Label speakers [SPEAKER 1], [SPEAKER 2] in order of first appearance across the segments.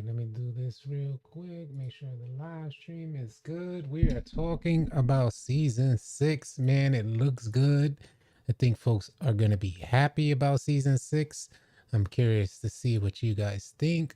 [SPEAKER 1] let me do this real quick. Make sure the live stream is good. We are talking about season six. Man, it looks good. I think folks are going to be happy about season six. I'm curious to see what you guys think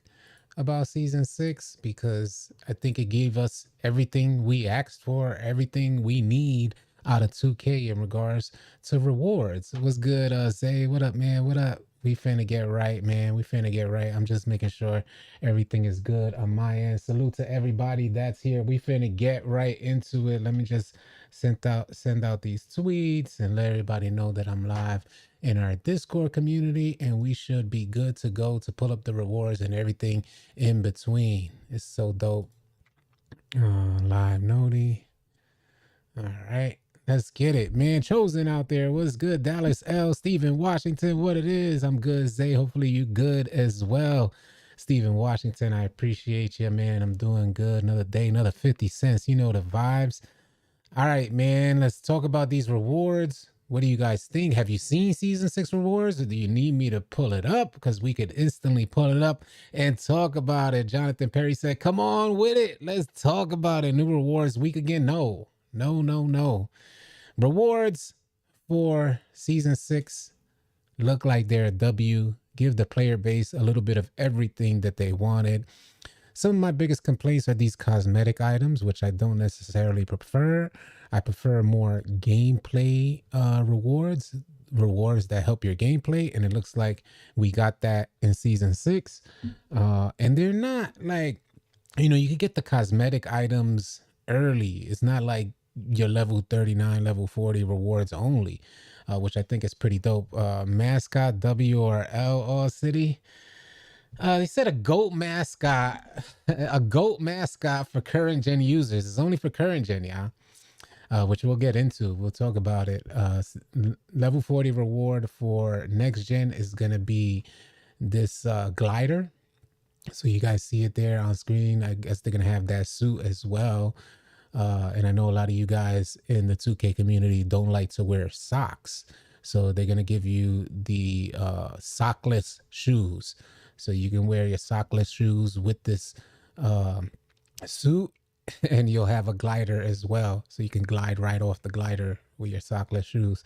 [SPEAKER 1] about season six because I think it gave us everything we asked for, everything we need out of 2K in regards to rewards. What's good, Zay? What up, man? What up? We finna get right, man. We finna get right. I'm just making sure everything is good on my end. Salute to everybody that's here. We finna get right into it. Let me just send out these tweets and let everybody know that I'm live in our Discord community, and we should be good to go to pull up the rewards and everything in between. It's so dope. Live noti. All right. Let's get it, man. Chosen out there. What's good? Dallas L. Stephen Washington. What it is? I'm good, Zay. Hopefully you good as well. Stephen Washington, I appreciate you, man. I'm doing good. Another day, another 50 cents. You know the vibes. All right, man. Let's talk about these rewards. What do you guys think? Have you seen season six rewards, or do you need me to pull it up? Because we could instantly pull it up and talk about it. Jonathan Perry said, come on with it. Let's talk about it. New rewards week again. No, no, no, no. Rewards for season six look like they're a W. Give the player base a little bit of everything that they wanted. Some of my biggest complaints are these cosmetic items, which I don't necessarily prefer. I prefer more gameplay rewards that help your gameplay. And it looks like we got that in season six. And they're not like, you can get the cosmetic items early. It's not like your level 39, level 40 rewards only, which I think is pretty dope. Mascot WRL All City. They said a goat mascot, a goat mascot for current gen users. It's only for current gen, yeah. Which we'll get into. We'll talk about it. Level 40 reward for next gen is gonna be this glider. So you guys see it there on screen. I guess they're gonna have that suit as well. And I know a lot of you guys in the 2K community don't like to wear socks. So they're going to give you the sockless shoes. So you can wear your sockless shoes with this suit, and you'll have a glider as well. So you can glide right off the glider with your sockless shoes.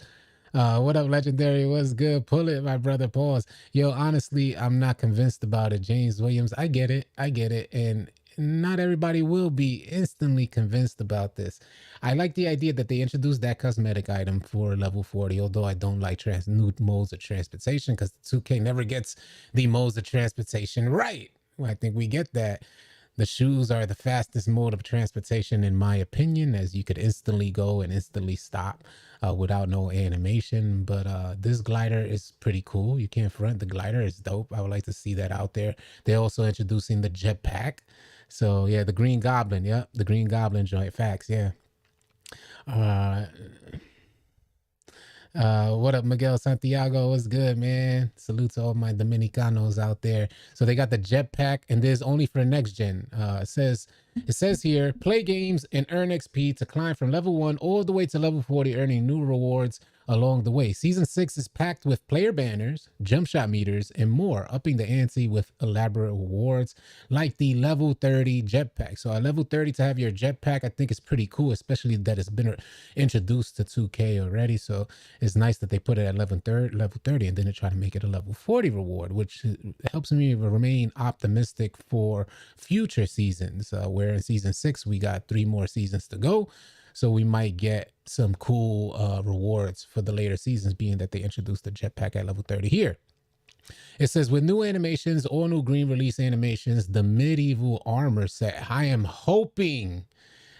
[SPEAKER 1] What up, Legendary? What's good? Pull it, my brother. Pause. Yo, honestly, I'm not convinced about it. James Williams, I get it. And not everybody will be instantly convinced about this. I like the idea that they introduced that cosmetic item for level 40, although I don't like new modes of transportation because 2K never gets the modes of transportation right. Well, I think we get that. The shoes are the fastest mode of transportation, in my opinion, as you could instantly go and instantly stop without no animation. But this glider is pretty cool. You can't front. The glider is dope. I would like to see that out there. They're also introducing the jetpack. So, yeah, the Green Goblin. Yep, the Green Goblin joint. Facts, yeah. What up, Miguel Santiago? What's good, man? Salute to all my Dominicanos out there. So they got the jetpack, and this is only for next gen. It says here, play games and earn XP to climb from level 1 all the way to level 40, earning new rewards along the way. Season 6 is packed with player banners, jump shot meters, and more, upping the ante with elaborate rewards like the level 30 jetpack. So at level 30 to have your jetpack, I think is pretty cool, especially that it's been introduced to 2K already. So it's nice that they put it at level 30, and then they try to make it a level 40 reward, which helps me remain optimistic for future seasons, where in season 6 we got 3 more seasons to go. So we might get some cool rewards for the later seasons, being that they introduced the jetpack at level 30 here. It says, with new animations, all new green release animations, the medieval armor set. I am hoping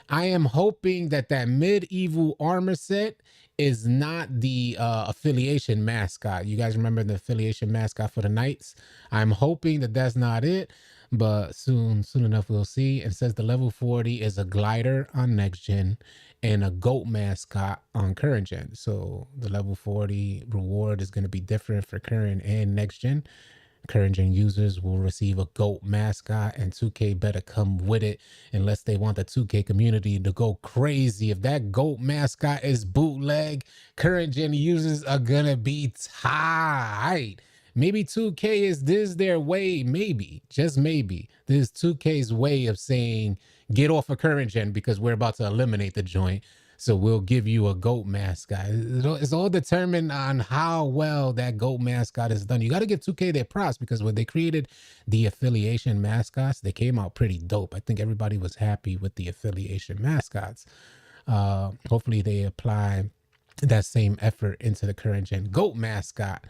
[SPEAKER 1] that medieval armor set is not the affiliation mascot. You guys remember the affiliation mascot for the Knights? I'm hoping that that's not it. But soon enough, we'll see. It says the level 40 is a glider on next gen and a goat mascot on current gen. So the level 40 reward is going to be different for current and next gen. Current gen users will receive a goat mascot, and 2K better come with it unless they want the 2K community to go crazy. If that goat mascot is bootleg, current gen users are gonna be tight. Maybe 2K is this their way, maybe, just maybe. This is 2K's way of saying, get off of current gen because we're about to eliminate the joint. So we'll give you a GOAT mascot. It's all determined on how well that GOAT mascot is done. You got to give 2K their props because when they created the affiliation mascots, they came out pretty dope. I think everybody was happy with the affiliation mascots. Hopefully they apply that same effort into the current gen GOAT mascot.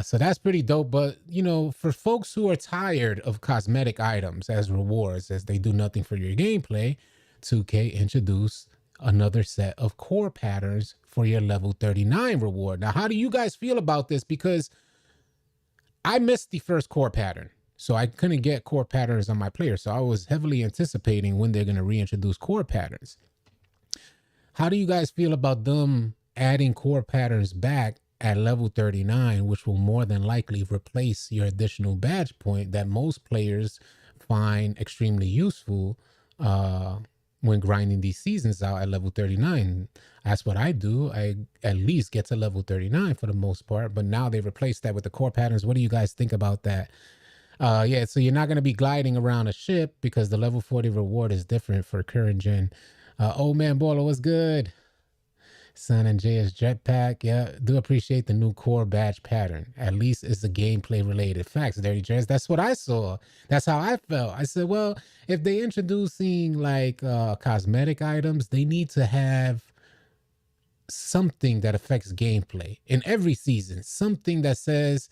[SPEAKER 1] So that's pretty dope. But, you know, for folks who are tired of cosmetic items as rewards, as they do nothing for your gameplay, 2K introduced another set of core patterns for your level 39 reward. Now, how do you guys feel about this? Because I missed the first core pattern. So I couldn't get core patterns on my player. So I was heavily anticipating when they're going to reintroduce core patterns. How do you guys feel about them adding core patterns back at level 39, which will more than likely replace your additional badge point that most players find extremely useful when grinding these seasons out at level 39? That's what I do. I at least get to level 39 for the most part, but now they replaced that with the core patterns. What do you guys think about that? Yeah, so you're not going to be gliding around a ship because the level 40 reward is different for current gen. Old man Baller, what's good? San Andreas Jetpack. Yeah, do appreciate the new core badge pattern. At least it's the gameplay related. Facts, Dirty Jazz. That's what I saw. That's how I felt. I said, well, if they introducing like cosmetic items, they need to have something that affects gameplay in every season. Something that says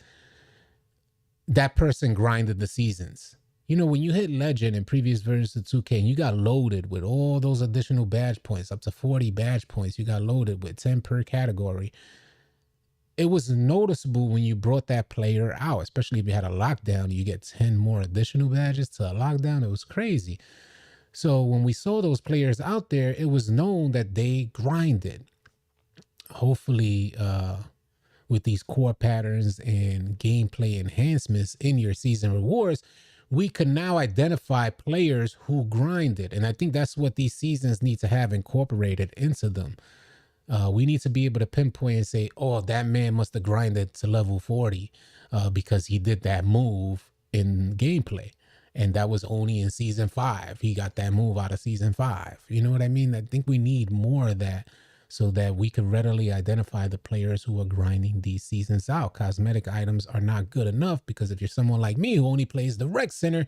[SPEAKER 1] that person grinded the seasons. You know, when you hit Legend in previous versions of 2K and you got loaded with all those additional badge points, up to 40 badge points, you got loaded with 10 per category. It was noticeable when you brought that player out, especially if you had a lockdown, you get 10 more additional badges to a lockdown. It was crazy. So when we saw those players out there, it was known that they grinded. Hopefully, with these core patterns and gameplay enhancements in your season rewards, we can now identify players who grinded. And I think that's what these seasons need to have incorporated into them. We need to be able to pinpoint and say, oh, that man must have grinded to level 40 because he did that move in gameplay. And that was only in season 5. He got that move out of season 5. You know what I mean? I think we need more of that so that we can readily identify the players who are grinding these seasons out. Cosmetic items are not good enough because if you're someone like me who only plays the rec center,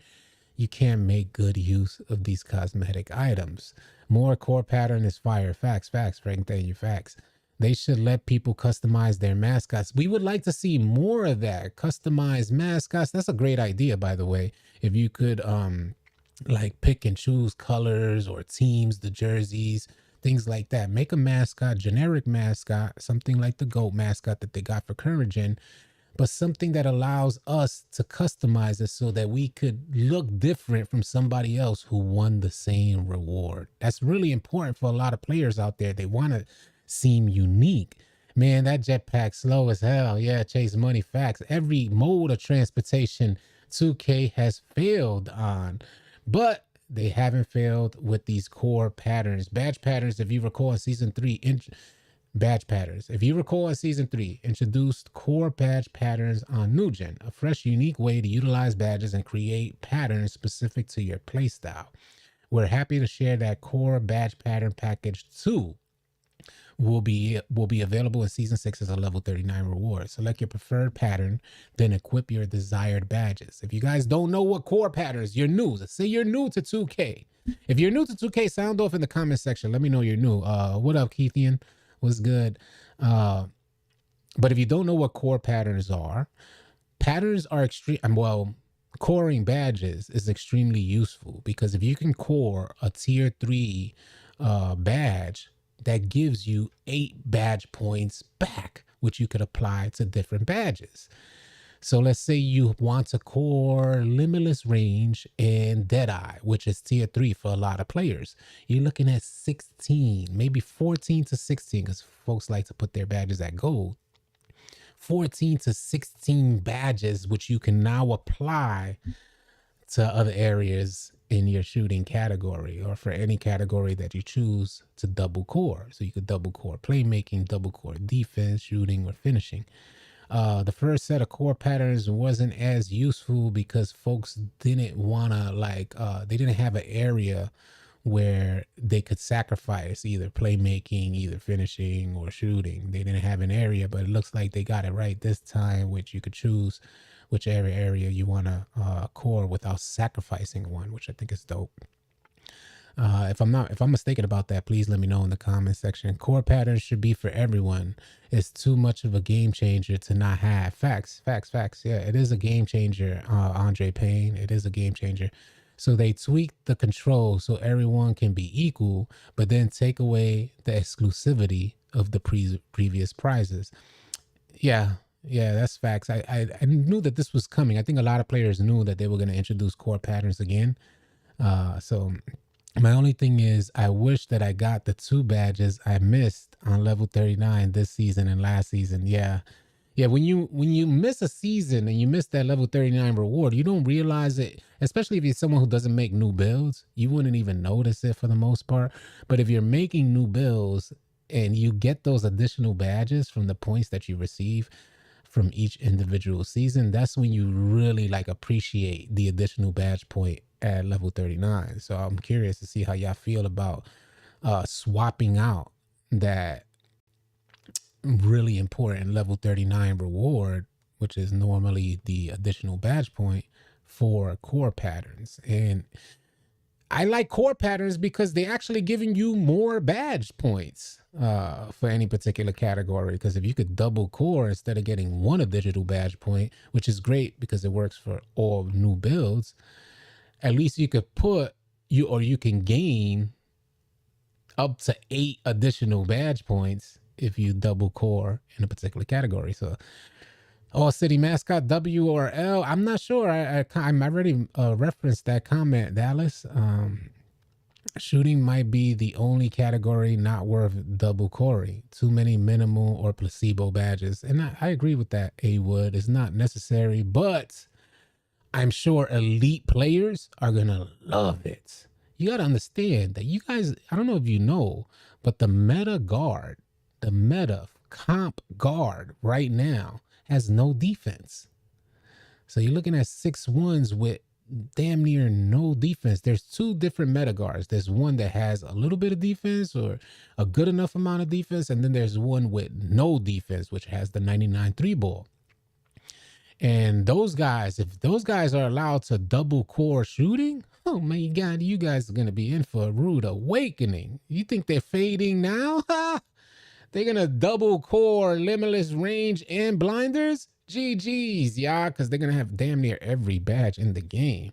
[SPEAKER 1] you can't make good use of these cosmetic items. More core pattern is fire. Facts, Frank, thank you, facts. They should let people customize their mascots. We would like to see more of that. Customized mascots. That's a great idea, by the way. If you could like pick and choose colors or teams, the jerseys, things like that. Make a mascot, generic mascot, something like the GOAT mascot that they got for current gen, but something that allows us to customize it so that we could look different from somebody else who won the same reward. That's really important for a lot of players out there. They want to seem unique. Man, that jetpack slow as hell. Yeah, Chase Money, facts. Every mode of transportation 2K has failed on, but they haven't failed with these core patterns. Badge patterns, if you recall in season 3, badge patterns. If you recall in season 3, introduced core badge patterns on New Gen, a fresh, unique way to utilize badges and create patterns specific to your playstyle. We're happy to share that core badge pattern package 2 will be available in season 6 as a level 39 reward. Select your preferred pattern, then equip your desired badges. If you guys don't know what core patterns, you're new. Let's say you're new to 2K. If you're new to 2K, sound off in the comment section. Let me know you're new. What up, Keithian? What's good? But if you don't know what core patterns are extreme. Well, coring badges is extremely useful because if you can core a tier 3 badge, that gives you 8 badge points back, which you could apply to different badges. So let's say you want to core Limitless Range and Deadeye, which is tier 3 for a lot of players. You're looking at 16, maybe 14 to 16, because folks like to put their badges at gold. 14 to 16 badges, which you can now apply to other areas in your shooting category or for any category that you choose to double core. So you could double core playmaking, double core defense, shooting, or finishing. The first set of core patterns wasn't as useful because folks didn't want to they didn't have an area where they could sacrifice either playmaking, either finishing or shooting. They didn't have an area, but it looks like they got it right this time, which you could choose whichever area you want to core without sacrificing one, which I think is dope. If I'm mistaken about that, please let me know in the comment section. Core patterns should be for everyone. It's too much of a game changer to not have. Facts. Yeah, it is a game changer, Andre Payne. It is a game changer. So they tweaked the control so everyone can be equal, but then take away the exclusivity of the previous prizes. Yeah, that's facts. I knew that this was coming. I think a lot of players knew that they were going to introduce core patterns again. So my only thing is, I wish that I got the 2 badges I missed on level 39 this season and last season. Yeah. When you miss a season and you miss that level 39 reward, you don't realize it, especially if you're someone who doesn't make new builds. You wouldn't even notice it for the most part. But if you're making new builds and you get those additional badges from the points that you receive from each individual season, that's when you really appreciate the additional badge point at level 39. So I'm curious to see how y'all feel about swapping out that really important level 39 reward, which is normally the additional badge point, for core patterns. And I like core patterns because they're actually giving you more badge points for any particular category. Because if you could double core instead of getting one a digital badge point, which is great because it works for all new builds, at least you could you can gain up to 8 additional badge points if you double core in a particular category. So All City Mascot, W or L? I'm not sure. I already referenced that comment, Dallas. Shooting might be the only category not worth double coring. Too many minimal or placebo badges. And I agree with that, A Wood. It's not necessary, but I'm sure elite players are going to love it. You got to understand that you guys, I don't know if you know, but the meta comp guard right now has no defense. So you're looking at 6-1s with damn near no defense. There's 2 different meta guards. There's one that has a little bit of defense or a good enough amount of defense. And then there's one with no defense, which has the 99 3-ball. And those guys, if those guys are allowed to double core shooting, oh my God, you guys are going to be in for a rude awakening. You think they're fading now? They're going to double core limitless range and blinders? GG's, y'all, because they're going to have damn near every badge in the game.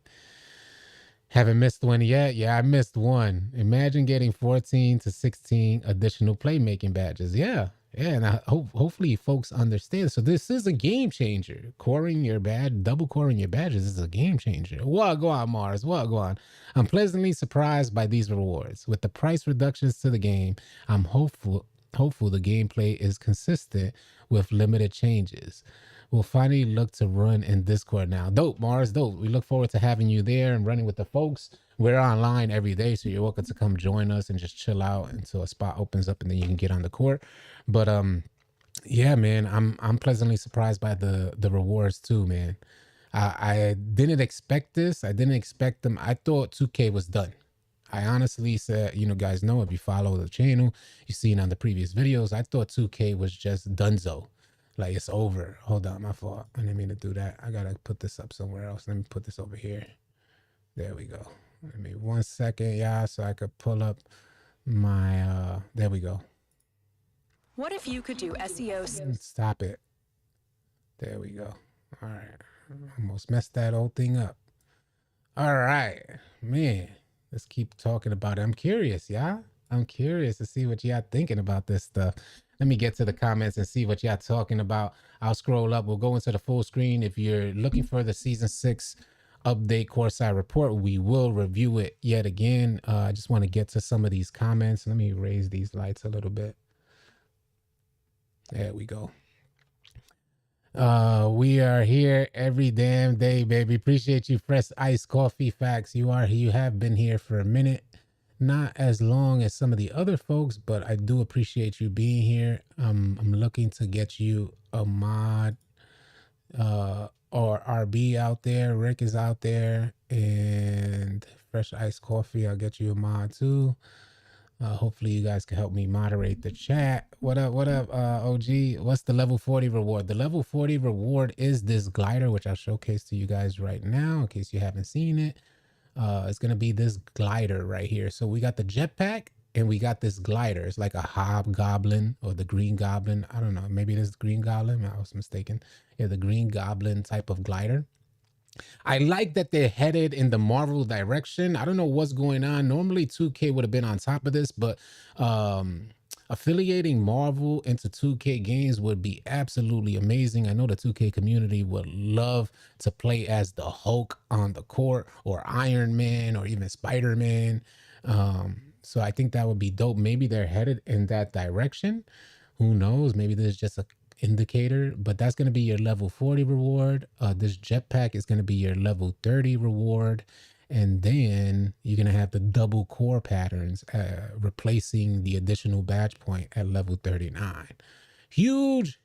[SPEAKER 1] Haven't missed one yet? Yeah, I missed one. Imagine getting 14 to 16 additional playmaking badges. Yeah, and hopefully folks understand. So this is a game changer. Double coring your badges is a game changer. What go on, Mars? What go on? I'm pleasantly surprised by these rewards. With the price reductions to the game, I'm hopeful the gameplay is consistent with limited changes. We'll finally look to run in Discord now. Dope, Mars, dope. We look forward to having you there and running with the folks. We're online every day, so you're welcome to come join us and just chill out until a spot opens up and then you can get on the court. But yeah, man, I'm pleasantly surprised by the rewards too, man. I didn't expect this. I didn't expect them. I thought 2K was done. I honestly said, guys know, if you follow the channel, you've seen on the previous videos, I thought 2K was just donezo. Like, it's over. Hold on, my fault. I didn't mean to do that. I gotta put this up somewhere else. Let me put this over here. There we go. Give me 1 second, y'all, so I could pull up my, there we go.
[SPEAKER 2] What if you could do SEO?
[SPEAKER 1] Stop it. There we go. All right. Almost messed that whole thing up. All right, man. Let's keep talking about it. I'm curious, y'all. I'm curious to see what y'all thinking about this stuff. Let me get to the comments and see what y'all talking about. I'll scroll up. We'll go into the full screen. If you're looking for the Season 6 update Coreside report, we will review it yet again. I just want to get to some of these comments. Let me raise these lights a little bit. There we go. We are here every damn day, baby. Appreciate you, Fresh Ice Coffee Facts. You have been here for a minute. Not as long as some of the other folks, but I do appreciate you being here. I'm looking to get you a mod or RB out there. Rick is out there, and Fresh Iced Coffee. I'll get you a mod too. Hopefully you guys can help me moderate the chat. What up? What up, OG? What's the level 40 reward? The level 40 reward is this glider, which I'll showcase to you guys right now in case you haven't seen it. It's gonna be this glider right here. So we got the jetpack and we got this glider. It's like a hobgoblin or the green goblin. I don't know. Maybe it is green goblin. I was mistaken. Yeah, the green goblin type of glider. I like that they're headed in the Marvel direction. I don't know what's going on. Normally 2K would have been on top of this, but affiliating Marvel into 2K games would be absolutely amazing. I know the 2K community would love to play as the Hulk on the court or Iron Man or even Spider-Man. So I think that would be dope. Maybe they're headed in that direction. Who knows? Maybe there's just a indicator, but that's going to be your level 40 reward. This jetpack is going to be your level 30 reward, and then you're going to have the double core patterns replacing the additional badge point at level 39. Huge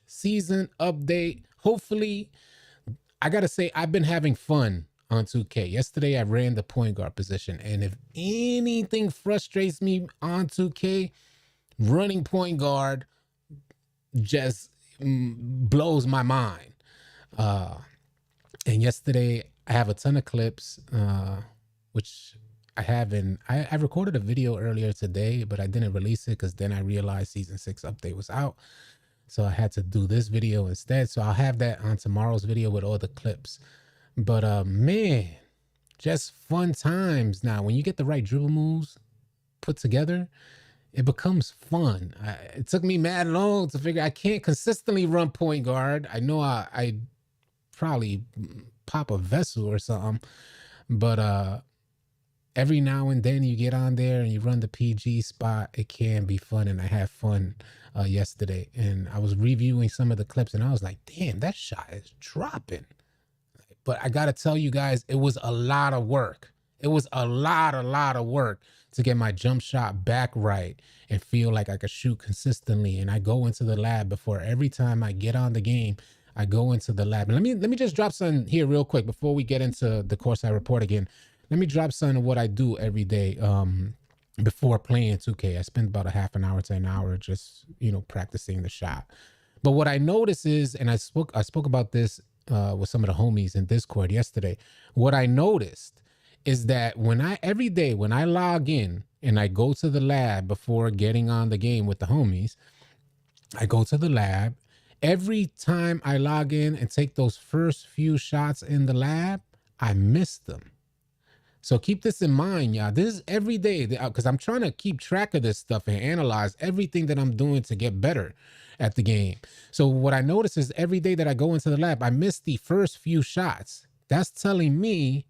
[SPEAKER 1] season update. Hopefully, I gotta say, I've been having fun on 2K. Yesterday I ran the point guard position, and if anything frustrates me on 2K, running point guard just blows my mind. And yesterday I have a ton of clips, which I recorded a video earlier today, but I didn't release it because then I realized season 6 update was out. So I had to do this video instead. So I'll have that on tomorrow's video with all the clips. But man, just fun times. Now, when you get the right dribble moves put together, it becomes fun. It took me mad long to figure I can't consistently run point guard. I know I probably pop a vessel or something, but every now and then you get on there and you run the PG spot. It can be fun, and I had fun yesterday. And I was reviewing some of the clips, and I was like, damn, that shot is dropping. But I gotta tell you guys, it was a lot of work. It was a lot of work to get my jump shot back right and feel like I could shoot consistently. And I go into the lab before every time I get on the game. I go into the lab. And let me just drop something here real quick before we get into the course I report again. Let me drop some of what I do every day before playing 2K. I spend about a half an hour to an hour just, practicing the shot. But what I notice is, and I spoke about this with some of the homies in Discord yesterday. What I noticed is that every day when I log in and I go to the lab before getting on the game with the homies, I go to the lab. Every time I log in and take those first few shots in the lab, I miss them. So keep this in mind, y'all. This is every day because I'm trying to keep track of this stuff and analyze everything that I'm doing to get better at the game. So what I notice is every day that I go into the lab, I miss the first few shots. That's telling me,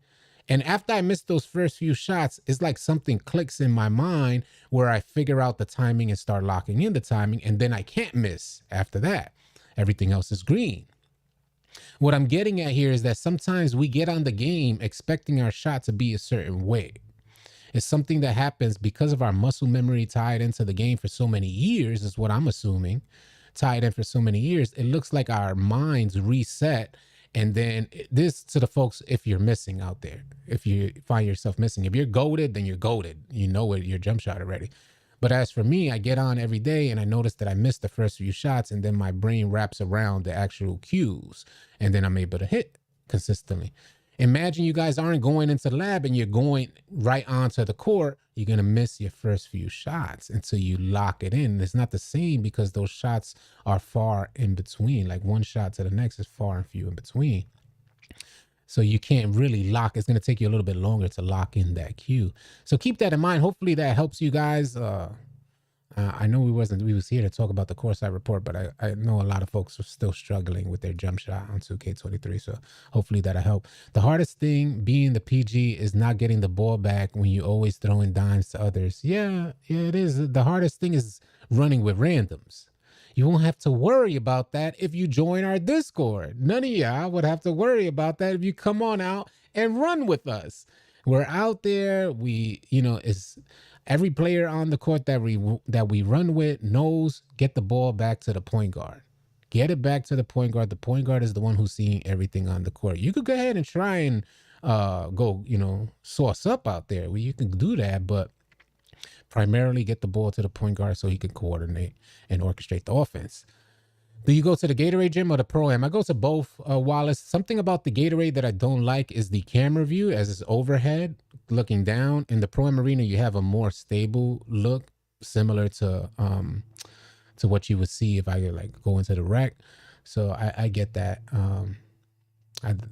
[SPEAKER 1] and after I miss those first few shots, it's like something clicks in my mind where I figure out the timing and start locking in the timing, and then I can't miss after that. Everything else is green. What I'm getting at here is that sometimes we get on the game expecting our shot to be a certain way. It's something that happens because of our muscle memory tied into the game for so many years, is what I'm assuming. Tied in for so many years, it looks like our minds reset. And then this to the folks, if you're missing out there, if you find yourself missing, if you're goated, then you're goated. You know it, your jump shot already. But as for me, I get on every day and I notice that I missed the first few shots, and then my brain wraps around the actual cues, and then I'm able to hit consistently. Imagine you guys aren't going into the lab and you're going right onto the court. You're going to miss your first few shots until you lock it in. It's not the same because those shots are far in between. Like one shot to the next is far and few in between. So you can't really lock. It's going to take you a little bit longer to lock in that cue. So keep that in mind. Hopefully that helps you guys. I know we was here to talk about the course I report, but I know a lot of folks are still struggling with their jump shot on 2K23. So hopefully that'll help. The hardest thing being the PG is not getting the ball back when you always throwing dimes to others. Yeah, it is. The hardest thing is running with randoms. You won't have to worry about that if you join our Discord. None of y'all would have to worry about that if you come on out and run with us. We're out there. It's every player on the court that we run with knows get the ball back to the point guard. Get it back to the point guard. The point guard is the one who's seeing everything on the court. You could go ahead and try and go, sauce up out there. Well, you can do that, but primarily get the ball to the point guard so he can coordinate and orchestrate the offense. Do you go to the Gatorade gym or the Pro-Am? I go to both, Wallace. Something about the Gatorade that I don't like is the camera view as it's overhead looking down. In the Pro-Am arena, you have a more stable look, similar to what you would see if I like go into the rec. So I get that.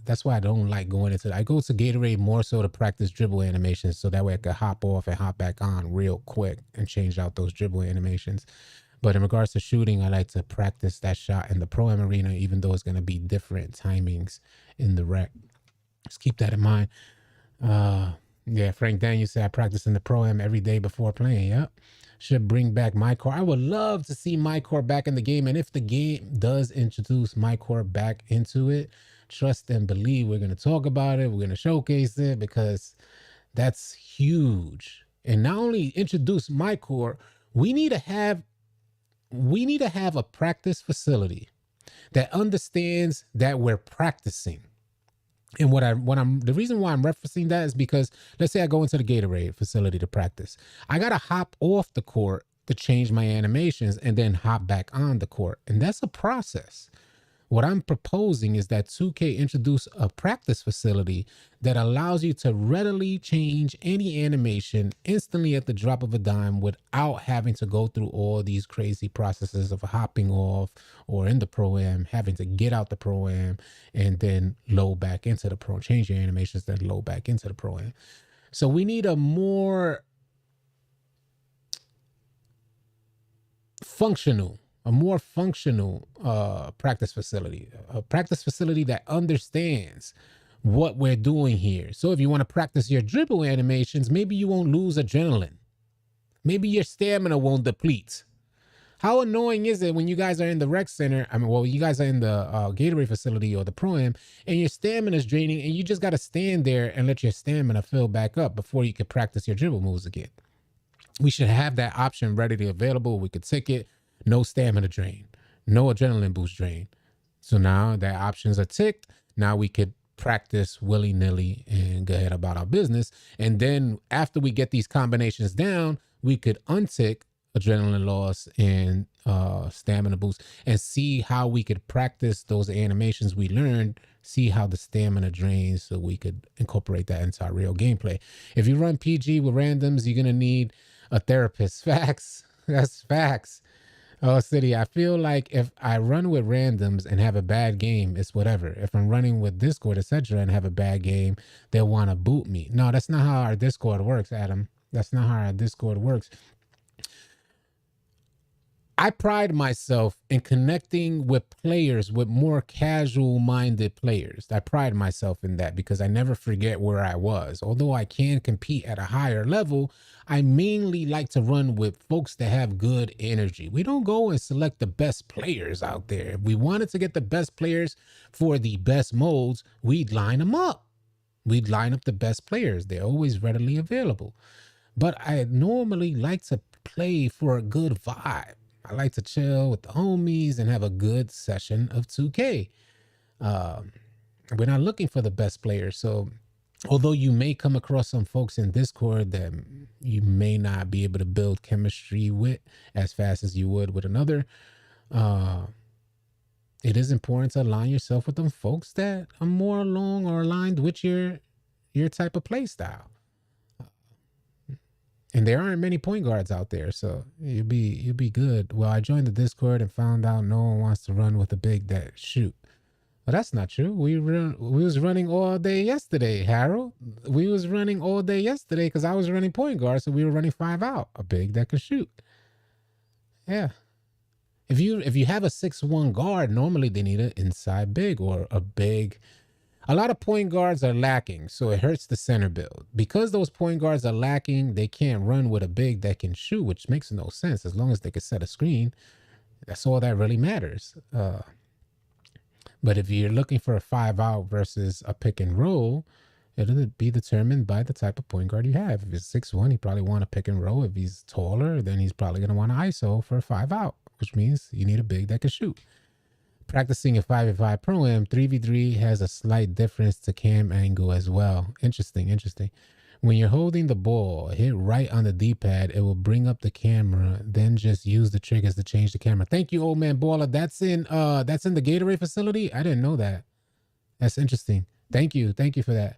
[SPEAKER 1] That's why I don't like going into that. I go to Gatorade more so to practice dribble animations, so that way I could hop off and hop back on real quick and change out those dribble animations. But in regards to shooting, I like to practice that shot in the Pro-Am arena, even though it's going to be different timings in the rec. Just keep that in mind. Yeah, Frank Daniels said I practice in the Pro-Am every day before playing. Yep. Should bring back MyCourt. I would love to see MyCourt back in the game. And if the game does introduce MyCourt back into it, trust and believe we're going to talk about it. We're going to showcase it because that's huge. And not only introduce MyCourt, we need to have a practice facility that understands that we're practicing. And the reason why I'm referencing that is because let's say I go into the Gatorade facility to practice. I got to hop off the court to change my animations and then hop back on the court. And that's a process. What I'm proposing is that 2K introduce a practice facility that allows you to readily change any animation instantly at the drop of a dime without having to go through all these crazy processes of hopping off, or in the Pro-Am, having to get out the Pro-Am and then load back into the Pro, change your animations, then load back into the Pro-Am. So we need a more functional practice facility, a practice facility that understands what we're doing here. So if you want to practice your dribble animations, maybe you won't lose adrenaline. Maybe your stamina won't deplete. How annoying is it when you guys are in the rec center? You guys are in the Gatorade facility or the Pro-Am, and your stamina is draining, and you just got to stand there and let your stamina fill back up before you can practice your dribble moves again. We should have that option readily available. We could tick it. No stamina drain, no adrenaline boost drain. So now that options are ticked, now we could practice willy-nilly and go ahead about our business. And then after we get these combinations down, we could untick adrenaline loss and stamina boost and see how we could practice those animations we learned, see how the stamina drains, so we could incorporate that into our real gameplay. If you run PG with randoms, you're going to need a therapist. Facts. That's facts. Oh, City, I feel like if I run with randoms and have a bad game, it's whatever. If I'm running with Discord, etc., and have a bad game, they'll want to boot me. No, that's not how our Discord works, Adam. That's not how our Discord works. I pride myself in connecting with players, with more casual-minded players. I pride myself in that because I never forget where I was. Although I can compete at a higher level, I mainly like to run with folks that have good energy. We don't go and select the best players out there. If we wanted to get the best players for the best modes, we'd line them up. We'd line up the best players. They're always readily available. But I normally like to play for a good vibe. I like to chill with the homies and have a good session of 2K. We're not looking for the best players. So although you may come across some folks in Discord that you may not be able to build chemistry with as fast as you would with another, it is important to align yourself with them folks that are more along or aligned with your type of play style. And there aren't many point guards out there, so you'll be good. Well, I joined the Discord and found out no one wants to run with a big that shoot. Well, that's not true. We was running all day yesterday, Harold. We was running all day yesterday because I was running point guard, so we were running 5 out, a big that can shoot. Yeah. If you have a 6'1" guard, normally they need an inside big or a big. A lot of point guards are lacking, so it hurts the center build. Because those point guards are lacking, they can't run with a big that can shoot, which makes no sense. As long as they can set a screen, that's all that really matters. But if you're looking for a 5 out versus a pick and roll, it'll be determined by the type of point guard you have. If he's 6'1", he probably want a pick and roll. If he's taller, then he's probably going to want an ISO for a 5 out, which means you need a big that can shoot. Practicing a 5v5 Pro-Am, 3v3 has a slight difference to cam angle as well. Interesting, interesting. When you're holding the ball, hit right on the D-pad, it will bring up the camera, then just use the triggers to change the camera. Thank you, old man baller. That's in the Gatorade facility? I didn't know that. That's interesting. Thank you for that.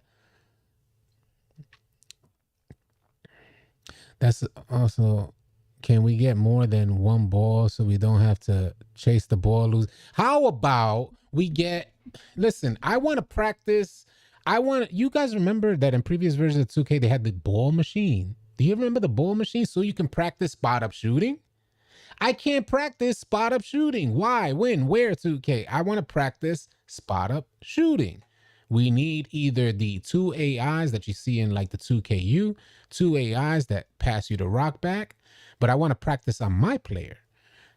[SPEAKER 1] That's also, can we get more than one ball so we don't have to chase the ball loose? How about we get, listen, I want to practice. You guys remember that in previous versions of 2K, they had the ball machine. Do you remember the ball machine? So you can practice spot up shooting. I can't practice spot up shooting. Why? When? Where? 2K. I want to practice spot up shooting. We need either the 2 AIs that you see in like the 2KU, 2 AIs that pass you the rock back, but I want to practice on my player.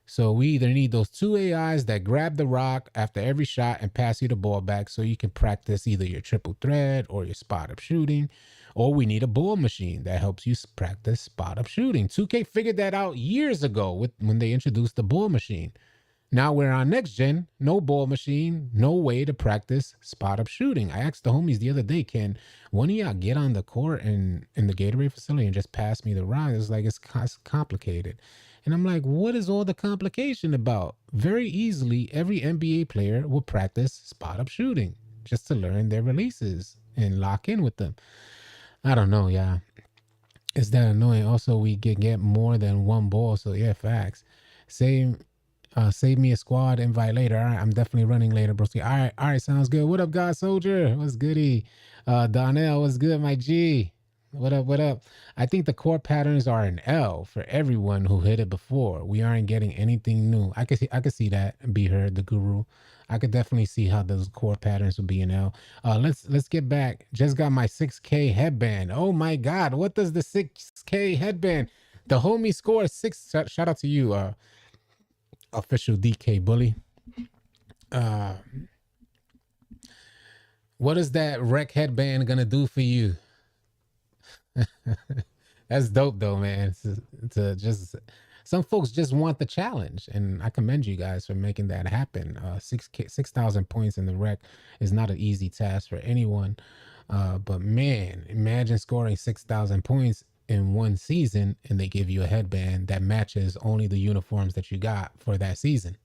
[SPEAKER 1] So we either need those 2 AIs that grab the rock after every shot and pass you the ball back so you can practice either your triple threat or your spot up shooting, or we need a ball machine that helps you practice spot up shooting. 2K figured that out years ago when they introduced the ball machine. Now we're on next gen, no ball machine, no way to practice spot up shooting. I asked the homies the other day, can one of y'all get on the court in the Gatorade facility and just pass me the rock? It's like, it's complicated. And I'm like, what is all the complication about? Very easily, every NBA player will practice spot up shooting just to learn their releases and lock in with them. I don't know, yeah. It's that annoying. Also, we can get more than one ball. So yeah, facts. Save me a squad invite later. All right, I'm definitely running later, broski. All right, sounds good. What up, God Soldier? What's goody? Donnell, what's good, my G? What up? I think the core patterns are an L for everyone who hit it before. We aren't getting anything new. I could see that. Be heard, the guru. I could definitely see how those core patterns would be an L. Let's get back. Just got my 6K headband. Oh my God, what does the 6K headband? The homie scored 6. Shout out to you, official DK bully. What is that rec headband gonna do for you? That's dope though, man. To just, some folks just want the challenge, and I commend you guys for making that happen. 6,000 points in the rec is not an easy task for anyone. But man, imagine scoring 6,000 points in one season and they give you a headband that matches only the uniforms that you got for that season.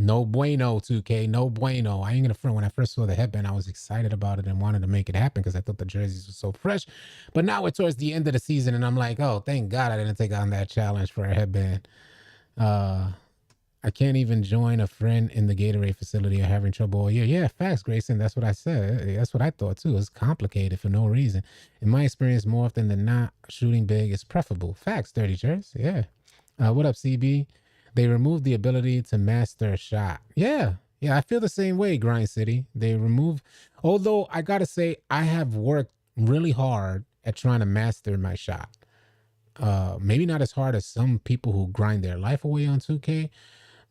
[SPEAKER 1] No bueno, 2K, no bueno. I ain't gonna front. When I first saw the headband, I was excited about it and wanted to make it happen because I thought the jerseys were so fresh. But now we're towards the end of the season and I'm like, oh, thank God I didn't take on that challenge for a headband. I can't even join a friend in the Gatorade facility or having trouble all year. Yeah, facts, Grayson. That's what I said. That's what I thought too. It's complicated for no reason. In my experience, more often than not, shooting big is preferable. Facts, Dirty Jerks. Yeah. What up, CB? They removed the ability to master a shot. Yeah, I feel the same way, Grind City. They remove, although I gotta say, I have worked really hard at trying to master my shot. Maybe not as hard as some people who grind their life away on 2K,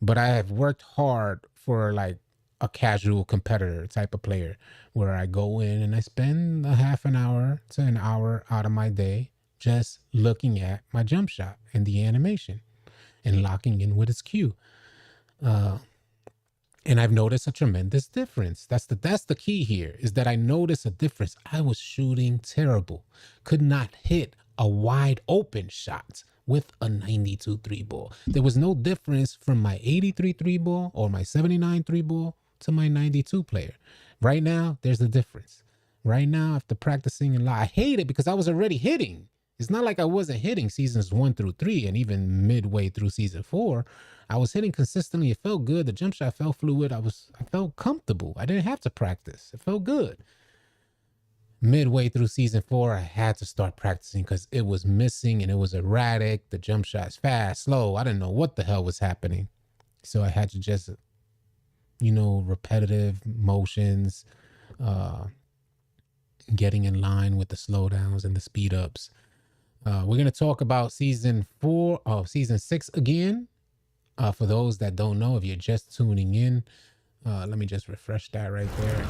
[SPEAKER 1] but I have worked hard for like a casual competitor type of player where I go in and I spend a half an hour to an hour out of my day just looking at my jump shot and the animation and locking in with its cue. And I've noticed a tremendous difference. That's the key here, is that I noticed a difference. I was shooting terrible, could not hit a wide open shot with a 92 3 ball. There was no difference from my 83 3 ball or my 79 3 ball to my 92 player. Right now, there's a difference. Right now, after practicing a lot, I hate it because I was already hitting. It's not like I wasn't hitting seasons 1 through 3 and even midway through season 4. I was hitting consistently. It felt good. The jump shot felt fluid. I felt comfortable. I didn't have to practice. It felt good. Midway through season 4, I had to start practicing because it was missing and it was erratic. The jump shot's fast, slow. I didn't know what the hell was happening. So I had to just, repetitive motions, getting in line with the slowdowns and the speed ups. We're going to talk about season 6 again. For those that don't know, if you're just tuning in, let me just refresh that right there.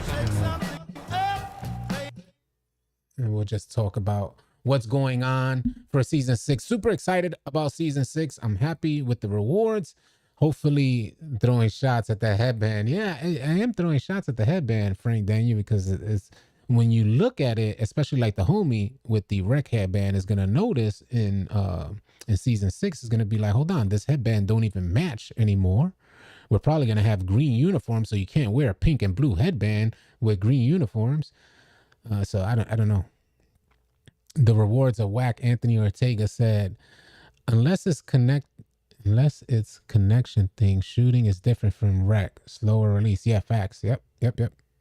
[SPEAKER 1] And we'll just talk about what's going on for season 6. Super excited about season 6. I'm happy with the rewards. hopefully throwing shots at the headband. Yeah, I am throwing shots at the headband, Frank Daniel, because it's when you look at it, especially like the homie with the rec headband is gonna notice in season 6 is gonna be like, hold on, this headband don't even match anymore. We're probably gonna have green uniforms, so you can't wear a pink and blue headband with green uniforms. So I don't know. The rewards are whack. Anthony Ortega said, unless it's connection thing, shooting is different from rec. Slower release. Yeah, facts. Yep.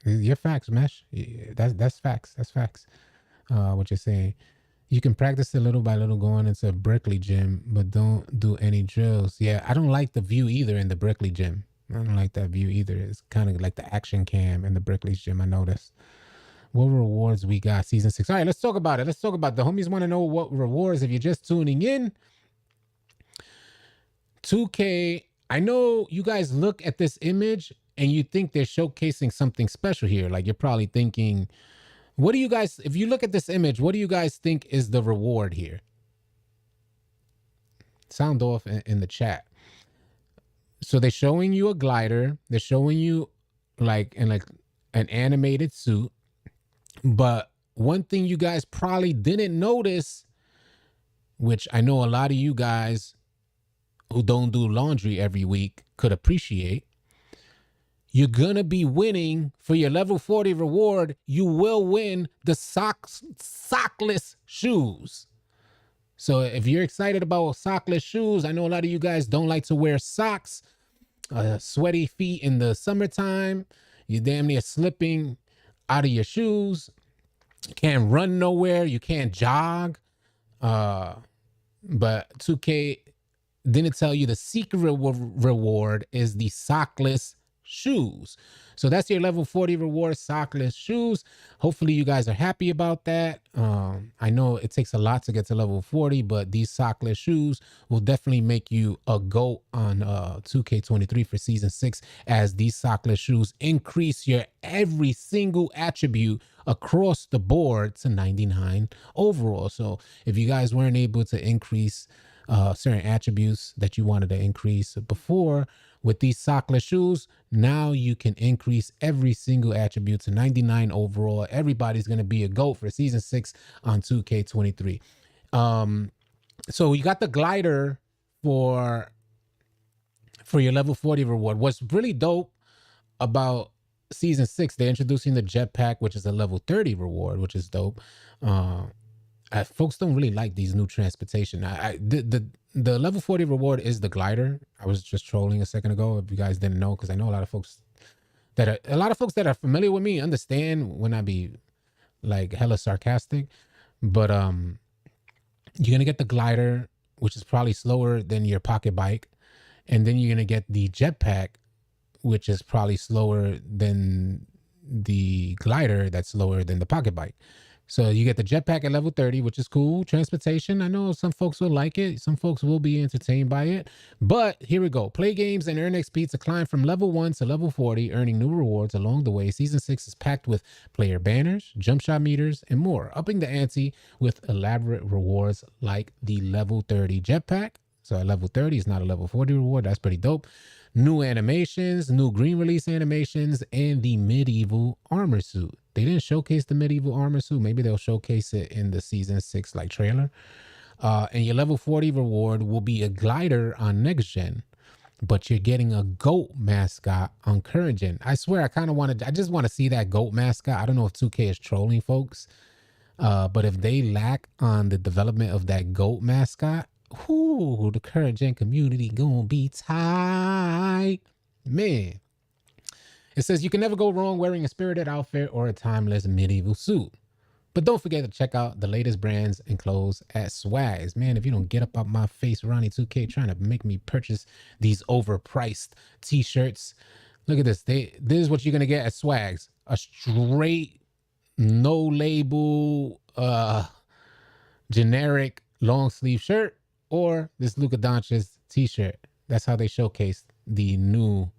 [SPEAKER 1] Your facts, Mesh. That's facts. That's facts. What you're saying. You can practice it little by little going into a Berkeley gym, but don't do any drills. Yeah, I don't like the view either in the Berkeley gym. I don't like that view either. It's kind of like the action cam in the Berkeley gym, I noticed. What rewards we got season 6? All right, let's talk about it. The homies want to know what rewards. If you're just tuning in, 2K, I know you guys look at this image and you think they're showcasing something special here. Like you're probably thinking, what do you guys, if you look at this image, what do you guys think is the reward here? Sound off in the chat. So they're showing you a glider. They're showing you like an animated suit. But one thing you guys probably didn't notice, which I know a lot of you guys who don't do laundry every week could appreciate, you're gonna be winning for your level 40 reward. You will win the sockless shoes. So if you're excited about sockless shoes, I know a lot of you guys don't like to wear socks, sweaty feet in the summertime. You're damn near slipping out of your shoes. You can't run nowhere. You can't jog. But 2K didn't tell you the secret reward is the sockless shoes. So that's your level 40 reward, sockless shoes. Hopefully you guys are happy about that. I know it takes a lot to get to level 40, but these sockless shoes will definitely make you a GOAT on 2K23 for season 6, as these sockless shoes increase your every single attribute across the board to 99 overall. So if you guys weren't able to increase certain attributes that you wanted to increase before, with these sockless shoes, now you can increase every single attribute to 99 overall. Everybody's going to be a GOAT for season 6 on 2K23. So you got the glider for your level 40 reward. What's really dope about season 6, they're introducing the jetpack, which is a level 30 reward, which is dope. Folks don't really like these new transportation. The level 40 reward is the glider. I was just trolling a second ago, if you guys didn't know, because I know a lot of folks that are familiar with me understand when I be like hella sarcastic. But you're gonna get the glider, which is probably slower than your pocket bike, and then you're gonna get the jetpack, which is probably slower than the glider, that's slower than the pocket bike. So you get the jetpack at level 30, which is cool. Transportation, I know some folks will like it. Some folks will be entertained by it. But here we go. Play games and earn XP to climb from level 1 to level 40, earning new rewards along the way. Season 6 is packed with player banners, jump shot meters, and more, upping the ante with elaborate rewards like the level 30 jetpack. So at level 30 is not a level 40 reward. That's pretty dope. New animations, new green release animations, and the medieval armor suit. They didn't showcase the medieval armor suit. Maybe they'll showcase it in the season 6 like trailer. And your level 40 reward will be a glider on next gen, but you're getting a GOAT mascot on current gen. I swear, I just want to see that GOAT mascot. I don't know if 2K is trolling folks, but if they lack on the development of that GOAT mascot, the current gen community gonna be tight, man. It says you can never go wrong wearing a spirited outfit or a timeless medieval suit. But don't forget to check out the latest brands and clothes at Swags. Man, if you don't get up out my face, Ronnie2K, trying to make me purchase these overpriced t-shirts. Look at this. This is what you're going to get at Swags. A straight, no label, generic long sleeve shirt, or this Luka Doncic t-shirt. That's how they showcase the new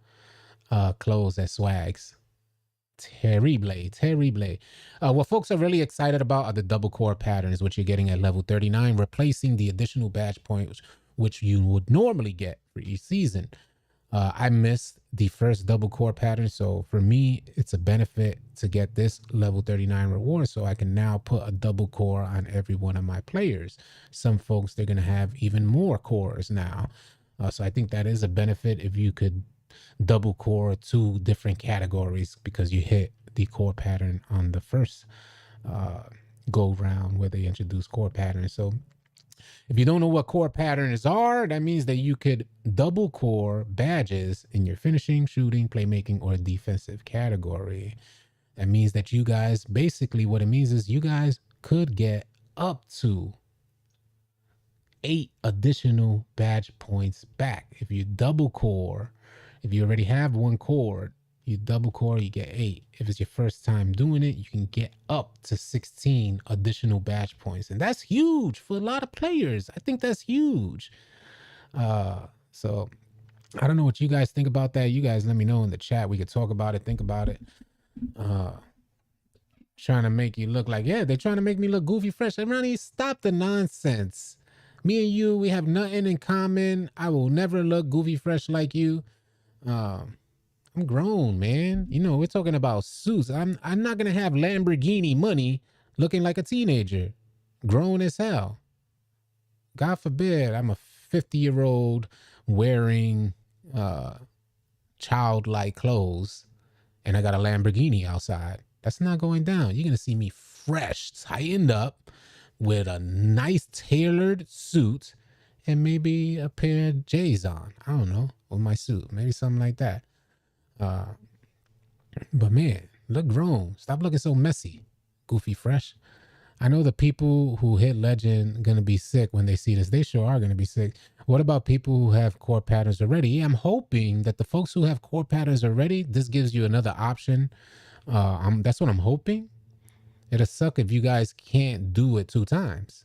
[SPEAKER 1] clothes at Swags. Terrible. What folks are really excited about are the double core patterns, which you're getting at level 39, replacing the additional badge points which you would normally get for each season. I missed the first double core pattern. So for me, it's a benefit to get this level 39 reward. So I can now put a double core on every one of my players. Some folks, they're going to have even more cores now. So I think that is a benefit if you could double core 2 different categories because you hit the core pattern on the first go round where they introduce core patterns. So if you don't know what core patterns are, that means that you could double core badges in your finishing, shooting, playmaking, or defensive category. That means that you guys, basically what it means is you guys could get up to 8 additional badge points back. If you double core, if you already have 1 core, you double core, you get 8. If it's your first time doing it, you can get up to 16 additional badge points. And that's huge for a lot of players. I think that's huge. So I don't know what you guys think about that. You guys let me know in the chat. We could talk about it, think about it. Trying to make you look like, yeah, they're trying to make me look goofy fresh. Ronnie, stop the nonsense. Me and you, we have nothing in common. I will never look goofy fresh like you. I'm grown, man. You know, we're talking about suits. I'm not gonna have Lamborghini money looking like a teenager. Grown as hell. God forbid I'm a 50-year-old wearing childlike clothes and I got a Lamborghini outside. That's not going down. You're gonna see me fresh, tightened up with a nice tailored suit and maybe a pair of J's on. I don't know, with my suit. Maybe something like that. But man, look grown. Stop looking so messy, goofy fresh. I know the people who hit legend gonna be sick when they see this. They sure are gonna be sick. What about people who have core patterns already? Yeah, I'm hoping that the folks who have core patterns already, this gives you another option. That's what I'm hoping. It'll suck if you guys can't do it 2 times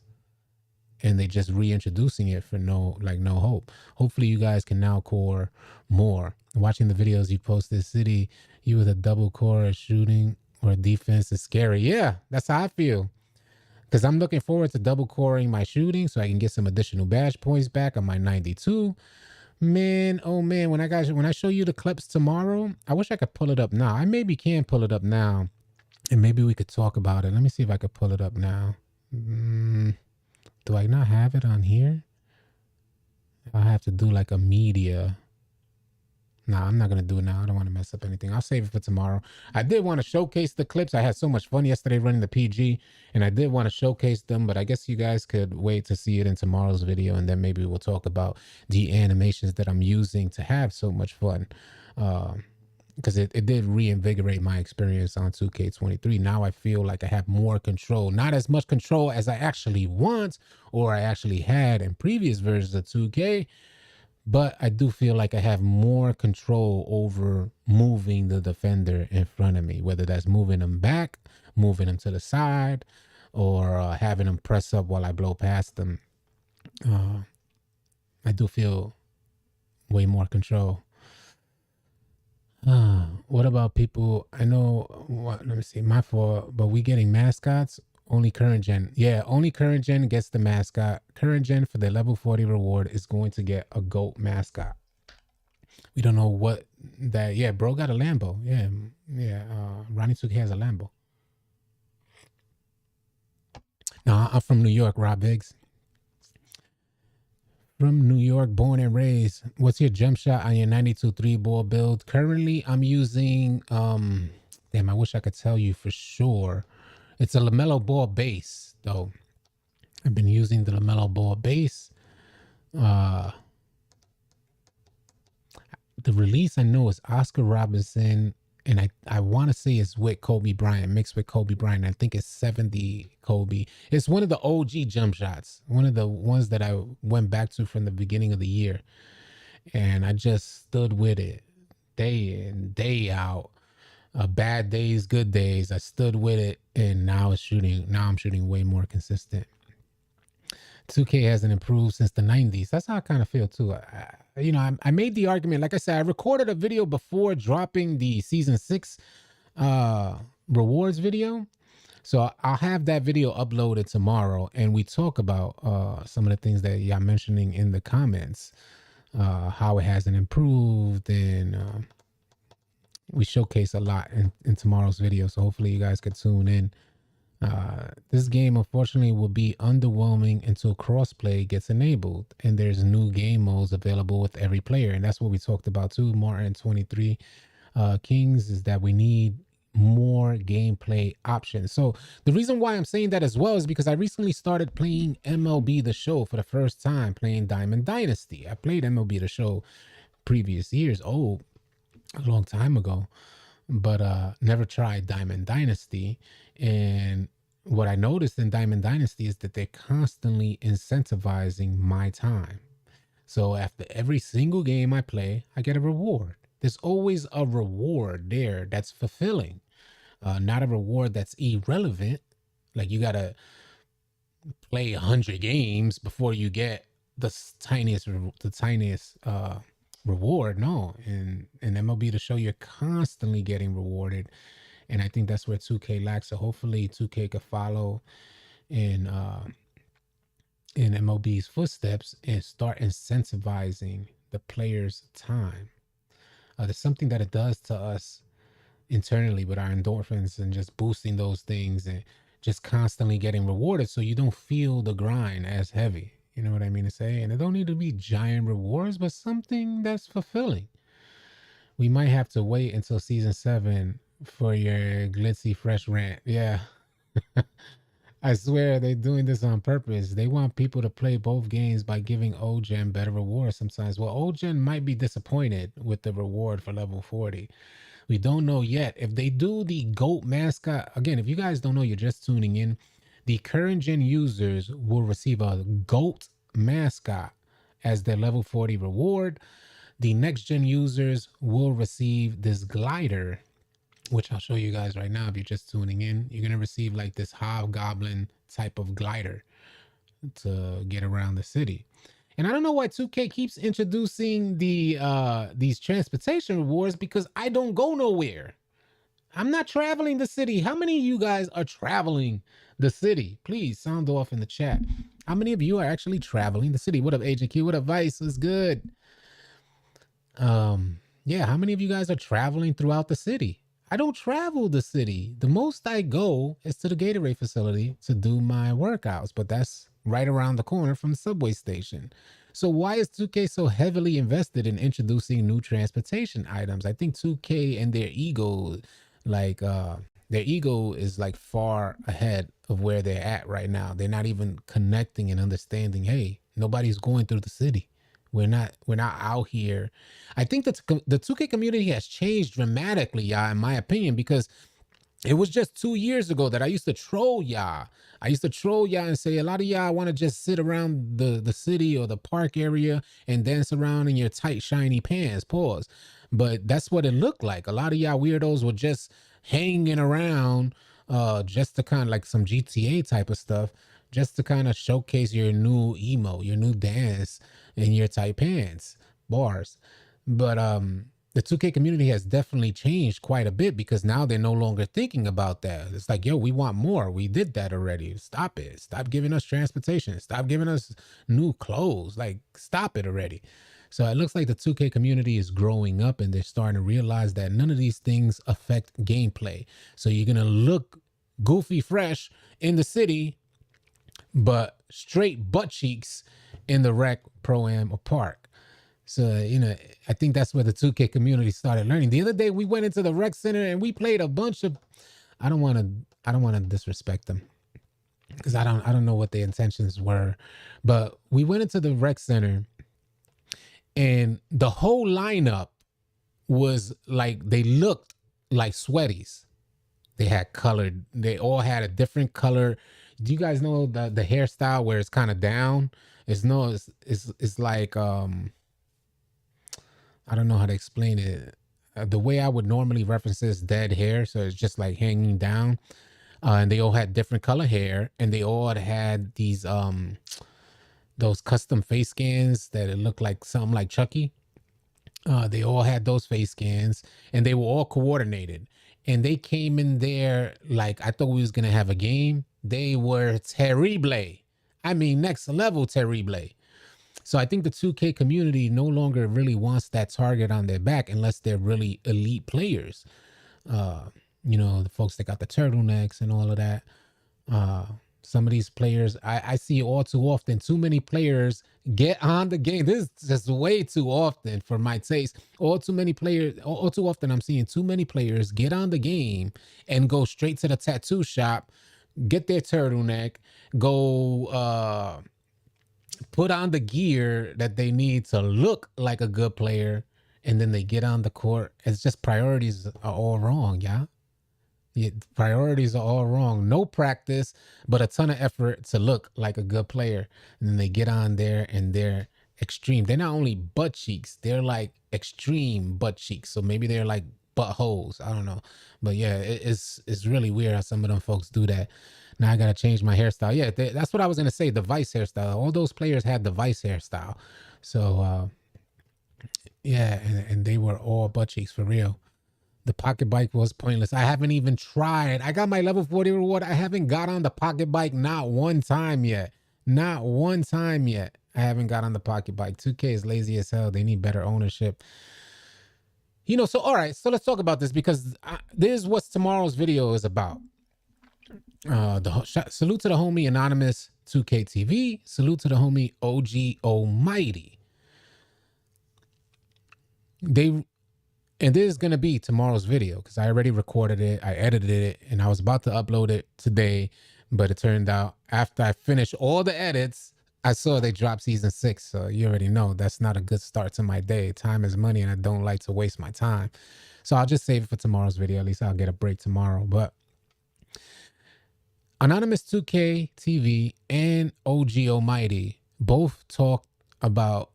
[SPEAKER 1] and they just reintroducing it for no hope. Hopefully you guys can now core more. Watching the videos you posted, City, you with a double core shooting or defense is scary. Yeah, that's how I feel. Because I'm looking forward to double coring my shooting so I can get some additional badge points back on my 92. Man, oh man, when I show you the clips tomorrow, I wish I could pull it up now. I maybe can pull it up now and maybe we could talk about it. Let me see if I could pull it up now. Do I not have it on here? I have to do like a media. Nah, I'm not going to do it now. I don't want to mess up anything. I'll save it for tomorrow. I did want to showcase the clips. I had so much fun yesterday running the PG, and I did want to showcase them, but I guess you guys could wait to see it in tomorrow's video, and then maybe we'll talk about the animations that I'm using to have so much fun. Because it did reinvigorate my experience on 2K23. Now I feel like I have more control. Not as much control as I actually want or I actually had in previous versions of 2K, but I do feel like I have more control over moving the defender in front of me, whether that's moving them back, moving them to the side, or having them press up while I blow past them. I do feel way more control. What about people? I know, let me see, my fault, but we getting mascots? Only current gen. Yeah, only current gen gets the mascot. Current gen for the level 40 reward is going to get a GOAT mascot. We don't know what that. Yeah, bro got a Lambo. Yeah. Ronnie 2K has a Lambo. No, I'm from New York, Rob Biggs. From New York, born and raised. What's your jump shot on your 92 3-ball build? Currently, I'm using, damn, I wish I could tell you for sure. It's a LaMelo Ball base, though. I've been using the LaMelo Ball base. The release I know is Oscar Robertson, and I want to say it's with Kobe Bryant, mixed with Kobe Bryant. I think it's 70 Kobe. It's one of the OG jump shots, one of the ones that I went back to from the beginning of the year. And I just stood with it day in, day out. Bad days, good days. I stood with it, and now I'm shooting way more consistent. 2K hasn't improved since the 90s. That's how I kind of feel too. I made the argument. Like I said, I recorded a video before dropping the season 6 rewards video. So I'll have that video uploaded tomorrow, and we talk about some of the things that y'all mentioning in the comments. how it hasn't improved, and we showcase a lot in tomorrow's video. So hopefully you guys can tune in. This game unfortunately will be underwhelming until crossplay gets enabled and there's new game modes available with every player. And that's what we talked about too, Martin 23 Kings, is that we need more gameplay options. So the reason why I'm saying that as well is because I recently started playing MLB The Show for the first time, playing Diamond Dynasty. I played MLB The Show previous years, a long time ago, but never tried Diamond Dynasty. And what I noticed in Diamond Dynasty is that they're constantly incentivizing my time. So after every single game I play, I get a reward. There's always a reward there that's fulfilling, not a reward that's irrelevant. Like you gotta play 100 games before you get the tiniest reward. No, in MLB The Show, you're constantly getting rewarded, and I think that's where 2K lacks. So hopefully 2K could follow in MLB's footsteps and start incentivizing the players' time. There's something that it does to us internally with our endorphins and just boosting those things and just constantly getting rewarded, so you don't feel the grind as heavy. You know what I mean to say? And it don't need to be giant rewards, but something that's fulfilling. We might have to wait until season 7 for your glitzy fresh rant. Yeah. I swear they're doing this on purpose. They want people to play both games by giving OGen better rewards sometimes. Well, OGen might be disappointed with the reward for level 40. We don't know yet. If they do the GOAT mascot, again, if you guys don't know, you're just tuning in, the current gen users will receive a GOAT mascot as their level 40 reward. The next gen users will receive this glider, which I'll show you guys right now. If you're just tuning in, you're going to receive like this hobgoblin type of glider to get around the city. And I don't know why 2K keeps introducing these transportation rewards, because I don't go nowhere. I'm not traveling the city. How many of you guys are traveling the city? Please sound off in the chat. How many of you are actually traveling the city? What up, Agent Q? What up, Vice? What's good? Yeah, how many of you guys are traveling throughout the city? I don't travel the city. The most I go is to the Gatorade facility to do my workouts, but that's right around the corner from the subway station. So why is 2K so heavily invested in introducing new transportation items? I think 2K and their ego, their ego is like far ahead of where they're at right now. They're not even connecting and understanding, hey, nobody's going through the city. We're not out here. I think that the 2K community has changed dramatically, y'all, in my opinion, because it was just 2 years ago that I used to troll y'all. I used to troll y'all and say a lot of y'all want to just sit around the city or the park area and dance around in your tight, shiny pants, pause. But that's what it looked like. A lot of y'all weirdos were just hanging around just to kind of like some GTA type of stuff, just to kind of showcase your new emo, your new dance in your tight pants, bars. But the 2K community has definitely changed quite a bit, because now they're no longer thinking about that. It's like, yo, we want more. We did that already. Stop it. Stop giving us transportation. Stop giving us new clothes. Like, stop it already. So it looks like the 2K community is growing up and they're starting to realize that none of these things affect gameplay. So you're going to look goofy fresh in the city, but straight butt cheeks in the rec, pro-am, or park. So, you know, I think that's where the 2K community started learning. The other day we went into the rec center and we played a bunch of, I don't want to disrespect them, because I don't know what their intentions were, but we went into the rec center and the whole lineup was like, they looked like sweaties. They had colored, they all had a different color. Do you guys know the hairstyle where it's kind of down? It's like I don't know how to explain it. The way I would normally reference this, dead hair, so it's just like hanging down. And they all had different color hair, and they all had these those custom face scans that it looked like something like Chucky. They all had those face scans, and they were all coordinated. And they came in there like I thought we was gonna have a game. They were terrible. I mean, next level terrible. So I think the 2K community no longer really wants that target on their back unless they're really elite players. Uh, the folks that got the turtlenecks and all of that. Uh, some of these players, I see all too often, too many players get on the game. This is just way too often for my taste. All too often I'm seeing too many players get on the game and go straight to the tattoo shop, get their turtleneck, go put on the gear that they need to look like a good player, and then they get on the court. It's just priorities are all wrong, yeah. Yeah, priorities are all wrong. No practice, but a ton of effort to look like a good player. And then they get on there and they're extreme. They're not only butt cheeks, they're like extreme butt cheeks. So maybe they're like buttholes. I don't know. But yeah, it's really weird how some of them folks do that. Now I gotta change my hairstyle. Yeah, that's what I was gonna say. The Vice hairstyle. All those players had the Vice hairstyle. So yeah, and they were all butt cheeks for real. The pocket bike was pointless. I haven't even tried. I got my level 40 reward. I haven't got on the pocket bike not one time yet. Not one time yet. I haven't got on the pocket bike. 2K is lazy as hell. They need better ownership. So all right. So let's talk about this because this is what tomorrow's video is about. Salute to the homie Anonymous 2K TV. Salute to the homie OG Almighty. And this is going to be tomorrow's video because I already recorded it. I edited it and I was about to upload it today. But it turned out after I finished all the edits, I saw they dropped season 6. So you already know that's not a good start to my day. Time is money and I don't like to waste my time. So I'll just save it for tomorrow's video. At least I'll get a break tomorrow. But Anonymous 2K TV and OG Almighty both talked about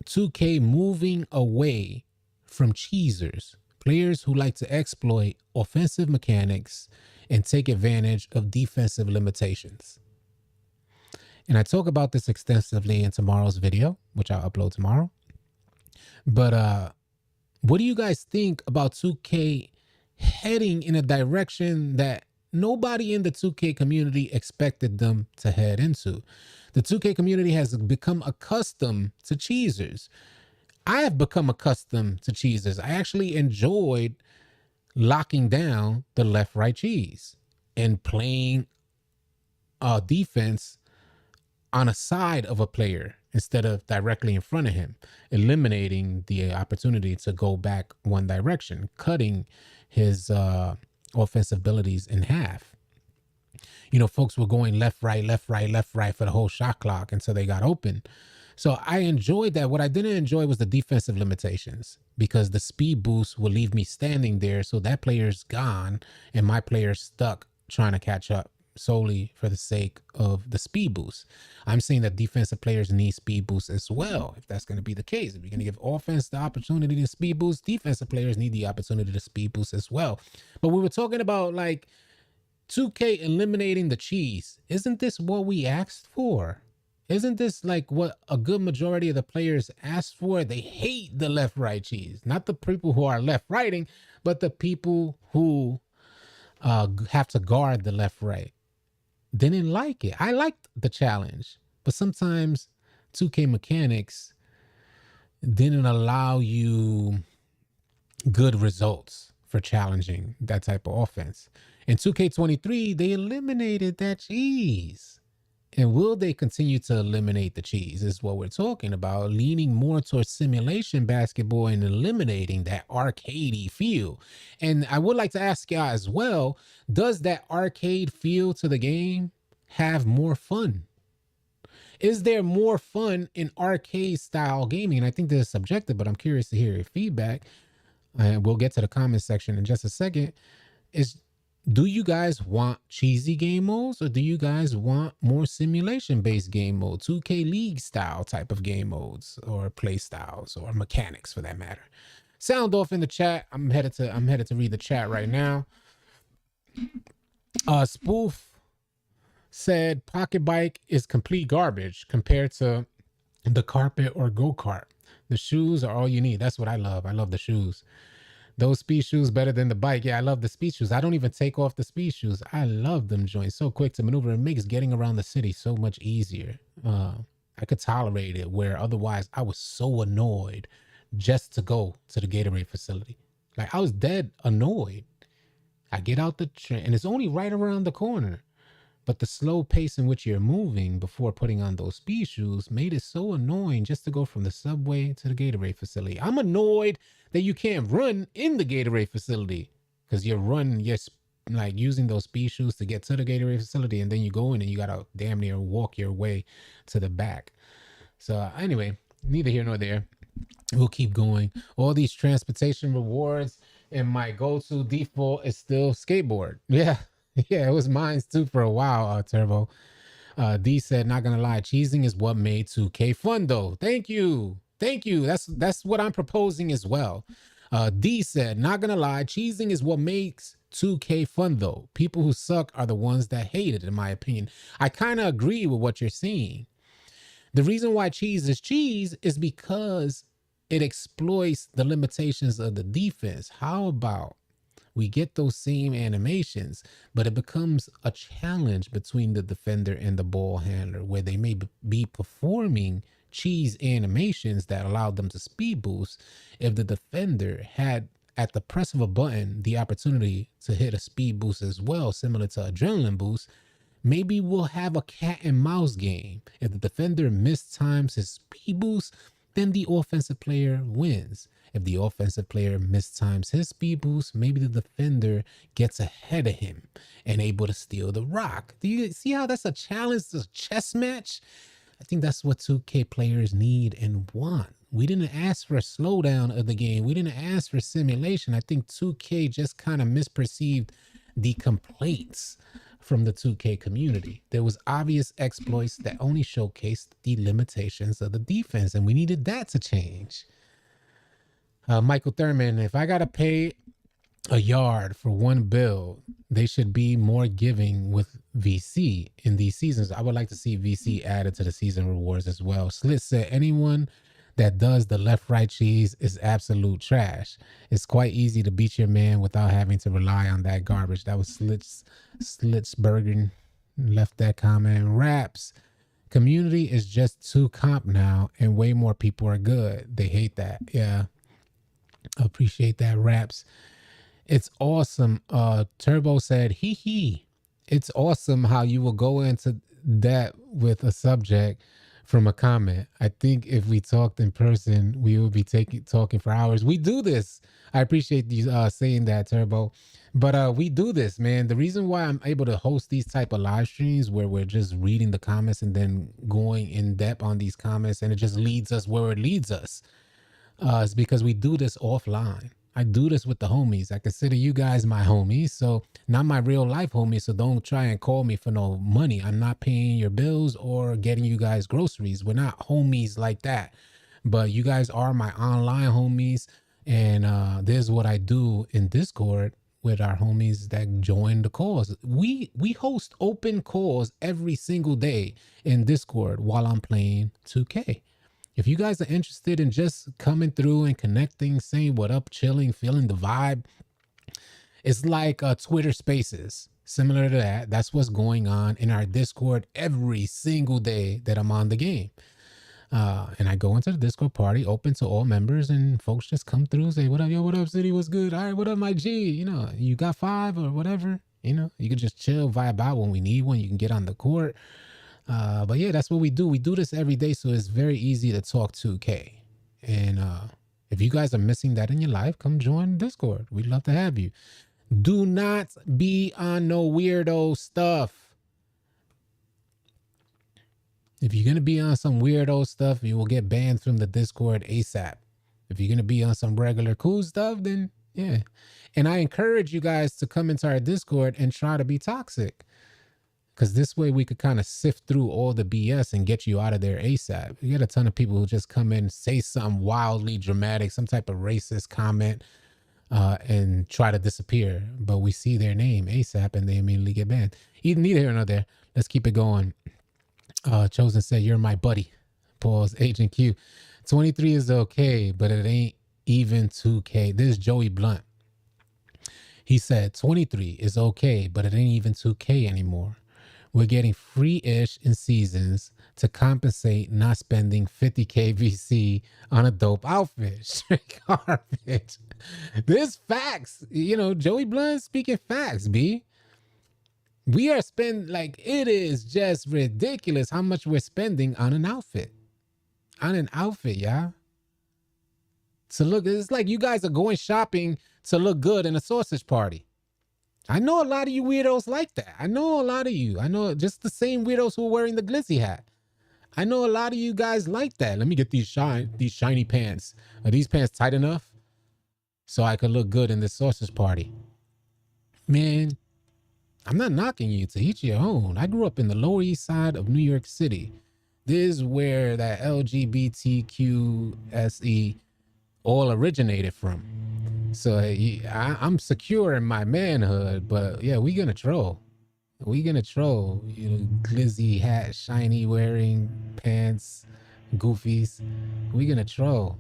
[SPEAKER 1] 2K moving away from cheesers, players who like to exploit offensive mechanics and take advantage of defensive limitations. And I talk about this extensively in tomorrow's video, which I'll upload tomorrow. But what do you guys think about 2K heading in a direction that nobody in the 2K community expected them to head into? The 2K community has become accustomed to cheesers. I have become accustomed to cheeses. I actually enjoyed locking down the left-right cheese and playing defense on a side of a player instead of directly in front of him, eliminating the opportunity to go back one direction, cutting his offensive abilities in half. Folks were going left, right, left, right, left, right for the whole shot clock until they got open. So I enjoyed that. What I didn't enjoy was the defensive limitations because the speed boost will leave me standing there. So that player's gone and my player's stuck trying to catch up solely for the sake of the speed boost. I'm saying that defensive players need speed boost as well. If that's going to be the case, if you're going to give offense the opportunity to speed boost, defensive players need the opportunity to speed boost as well. But we were talking about like 2K eliminating the cheese. Isn't this what we asked for? Isn't this like what a good majority of the players asked for? They hate the left-right cheese. Not the people who are left-righting, but the people who have to guard the left-right. Didn't like it. I liked the challenge, but sometimes 2K mechanics didn't allow you good results for challenging that type of offense. In 2K23, they eliminated that cheese. And will they continue to eliminate the cheese is what we're talking about, leaning more towards simulation basketball and eliminating that arcadey feel. And I would like to ask y'all as well, does that arcade feel to the game have more fun? Is there more fun in arcade style gaming? And I think this is subjective, but I'm curious to hear your feedback. And we'll get to the comment section in just a second. Do you guys want cheesy game modes or do you guys want more simulation-based game mode, 2K League style type of game modes or play styles or mechanics for that matter? Sound off in the chat. I'm headed to read the chat right now. Spoof said Pocket Bike is complete garbage compared to the carpet or go-kart. The shoes are all you need. That's what I love. I love the shoes. Those speed shoes better than the bike. Yeah, I love the speed shoes. I don't even take off the speed shoes. I love them joints. So quick to maneuver. It makes getting around the city so much easier. I could tolerate it, where otherwise I was so annoyed just to go to the Gatorade facility. Like, I was dead annoyed. I get out the train and it's only right around the corner. But the slow pace in which you're moving before putting on those speed shoes made it so annoying just to go from the subway to the Gatorade facility. I'm annoyed that you can't run in the Gatorade facility because you're like using those speed shoes to get to the Gatorade facility, and then you go in and you gotta damn near walk your way to the back. So anyway, neither here nor there. We'll keep going. All these transportation rewards, and my go-to default is still skateboard. Yeah. Yeah, it was mine too for a while, Turbo. D said, not gonna lie, cheesing is what made 2K fun though. Thank you. Thank you. That's what I'm proposing as well. D said, not gonna lie, cheesing is what makes 2K fun though. People who suck are the ones that hate it, in my opinion. I kind of agree with what you're saying. The reason why cheese is because it exploits the limitations of the defense. How about we get those same animations, but it becomes a challenge between the defender and the ball handler, where they may be performing cheese animations that allowed them to speed boost. If the defender had, at the press of a button, the opportunity to hit a speed boost as well, similar to adrenaline boost, maybe we'll have a cat and mouse game. If the defender mistimes his speed boost, then the offensive player wins. If the offensive player mistimes his speed boost, maybe the defender gets ahead of him and able to steal the rock. Do you see how that's a challenge, a chess match? I think that's what 2K players need and want. We didn't ask for a slowdown of the game. We didn't ask for simulation. I think 2K just kind of misperceived the complaints from the 2K community. There was obvious exploits that only showcased the limitations of the defense, and we needed that to change. Michael Thurman, if I got to pay a yard for one bill, they should be more giving with VC in these seasons. I would like to see VC added to the season rewards as well. Slit said, anyone that does the left-right cheese is absolute trash. It's quite easy to beat your man without having to rely on that garbage. That was Slitsbergen left that comment. Raps, community is just too comp now, and way more people are good. They hate that. Yeah. Appreciate that, Raps. It's awesome. Turbo said, hee. It's awesome how you will go into that with a subject from a comment. I think if we talked in person, we would be talking for hours. We do this. I appreciate you saying that, Turbo. But we do this, man. The reason why I'm able to host these type of live streams where we're just reading the comments and then going in depth on these comments, and it just leads us where it leads us, is because we do this offline. I do this with the homies. I consider you guys my homies. So not my real life homies. So don't try and call me for no money. I'm not paying your bills or getting you guys groceries. We're not homies like that. But you guys are my online homies. And this is what I do in Discord with our homies that join the calls. We host open calls every single day in Discord while I'm playing 2K. If you guys are interested in just coming through and connecting, saying what up, chilling, feeling the vibe, it's like Twitter Spaces. Similar to that, that's what's going on in our Discord every single day that I'm on the game. And I go into the Discord party, open to all members, and folks just come through, say, what up, yo, what up, city, what's good? All right, what up, my G? You know, you got 5 or whatever? You know, you can just chill, vibe out when we need one. You can get on the court. But yeah, that's what we do. We do this every day, so it's very easy to talk 2K. And if you guys are missing that in your life, come join Discord. We'd love to have you. Do not be on no weirdo stuff. If you're going to be on some weirdo stuff, you will get banned from the Discord ASAP. If you're going to be on some regular cool stuff, then yeah. And I encourage you guys to come into our Discord and try to be toxic. Because this way we could kind of sift through all the BS and get you out of there ASAP. You get a ton of people who just come in, say something wildly dramatic, some type of racist comment, and try to disappear. But we see their name ASAP and they immediately get banned. Neither here nor there. Let's keep it going. Chosen said, you're my buddy. Pause. Agent Q. 23 is okay, but it ain't even 2K. This is Joey Blunt. He said, 23 is okay, but it ain't even 2K anymore. We're getting free-ish in seasons to compensate not spending 50K VC on a dope outfit. Straight garbage. This facts. You know, Joey Blunt speaking facts, B. We are spending, like, it is just ridiculous how much we're spending on an outfit. On an outfit, yeah. So look, it's like you guys are going shopping to look good in a sausage party. I know a lot of you weirdos like that. I know a lot of you. I know just the same weirdos who are wearing the glizzy hat. I know a lot of you guys like that. Let me get these shiny pants. Are these pants tight enough so I could look good in this sausage party? Man, I'm not knocking you, to each your own. I grew up in the Lower East Side of New York City. This is where that LGBTQSE all originated from. So I'm secure in my manhood, but yeah, we gonna troll. We gonna troll. You know, glizzy hat, shiny wearing pants, goofies. We gonna troll.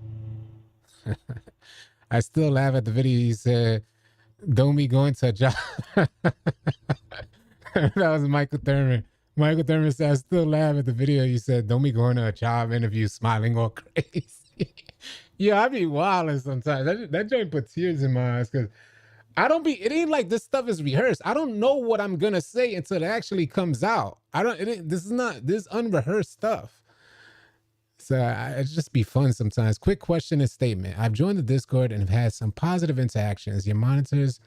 [SPEAKER 1] I still laugh at the video you said, Domi going to a job. That was Michael Thurman. Michael Thurman said, I still laugh at the video you said, Domi going to a job interview smiling all crazy. Yeah, I be wilding sometimes. That joint put tears in my eyes because it ain't like this stuff is rehearsed. I don't know what I'm gonna say until it actually comes out. This is unrehearsed stuff. So it just be fun sometimes. Quick question and statement. I've joined the Discord and have had some positive interactions. Your monitors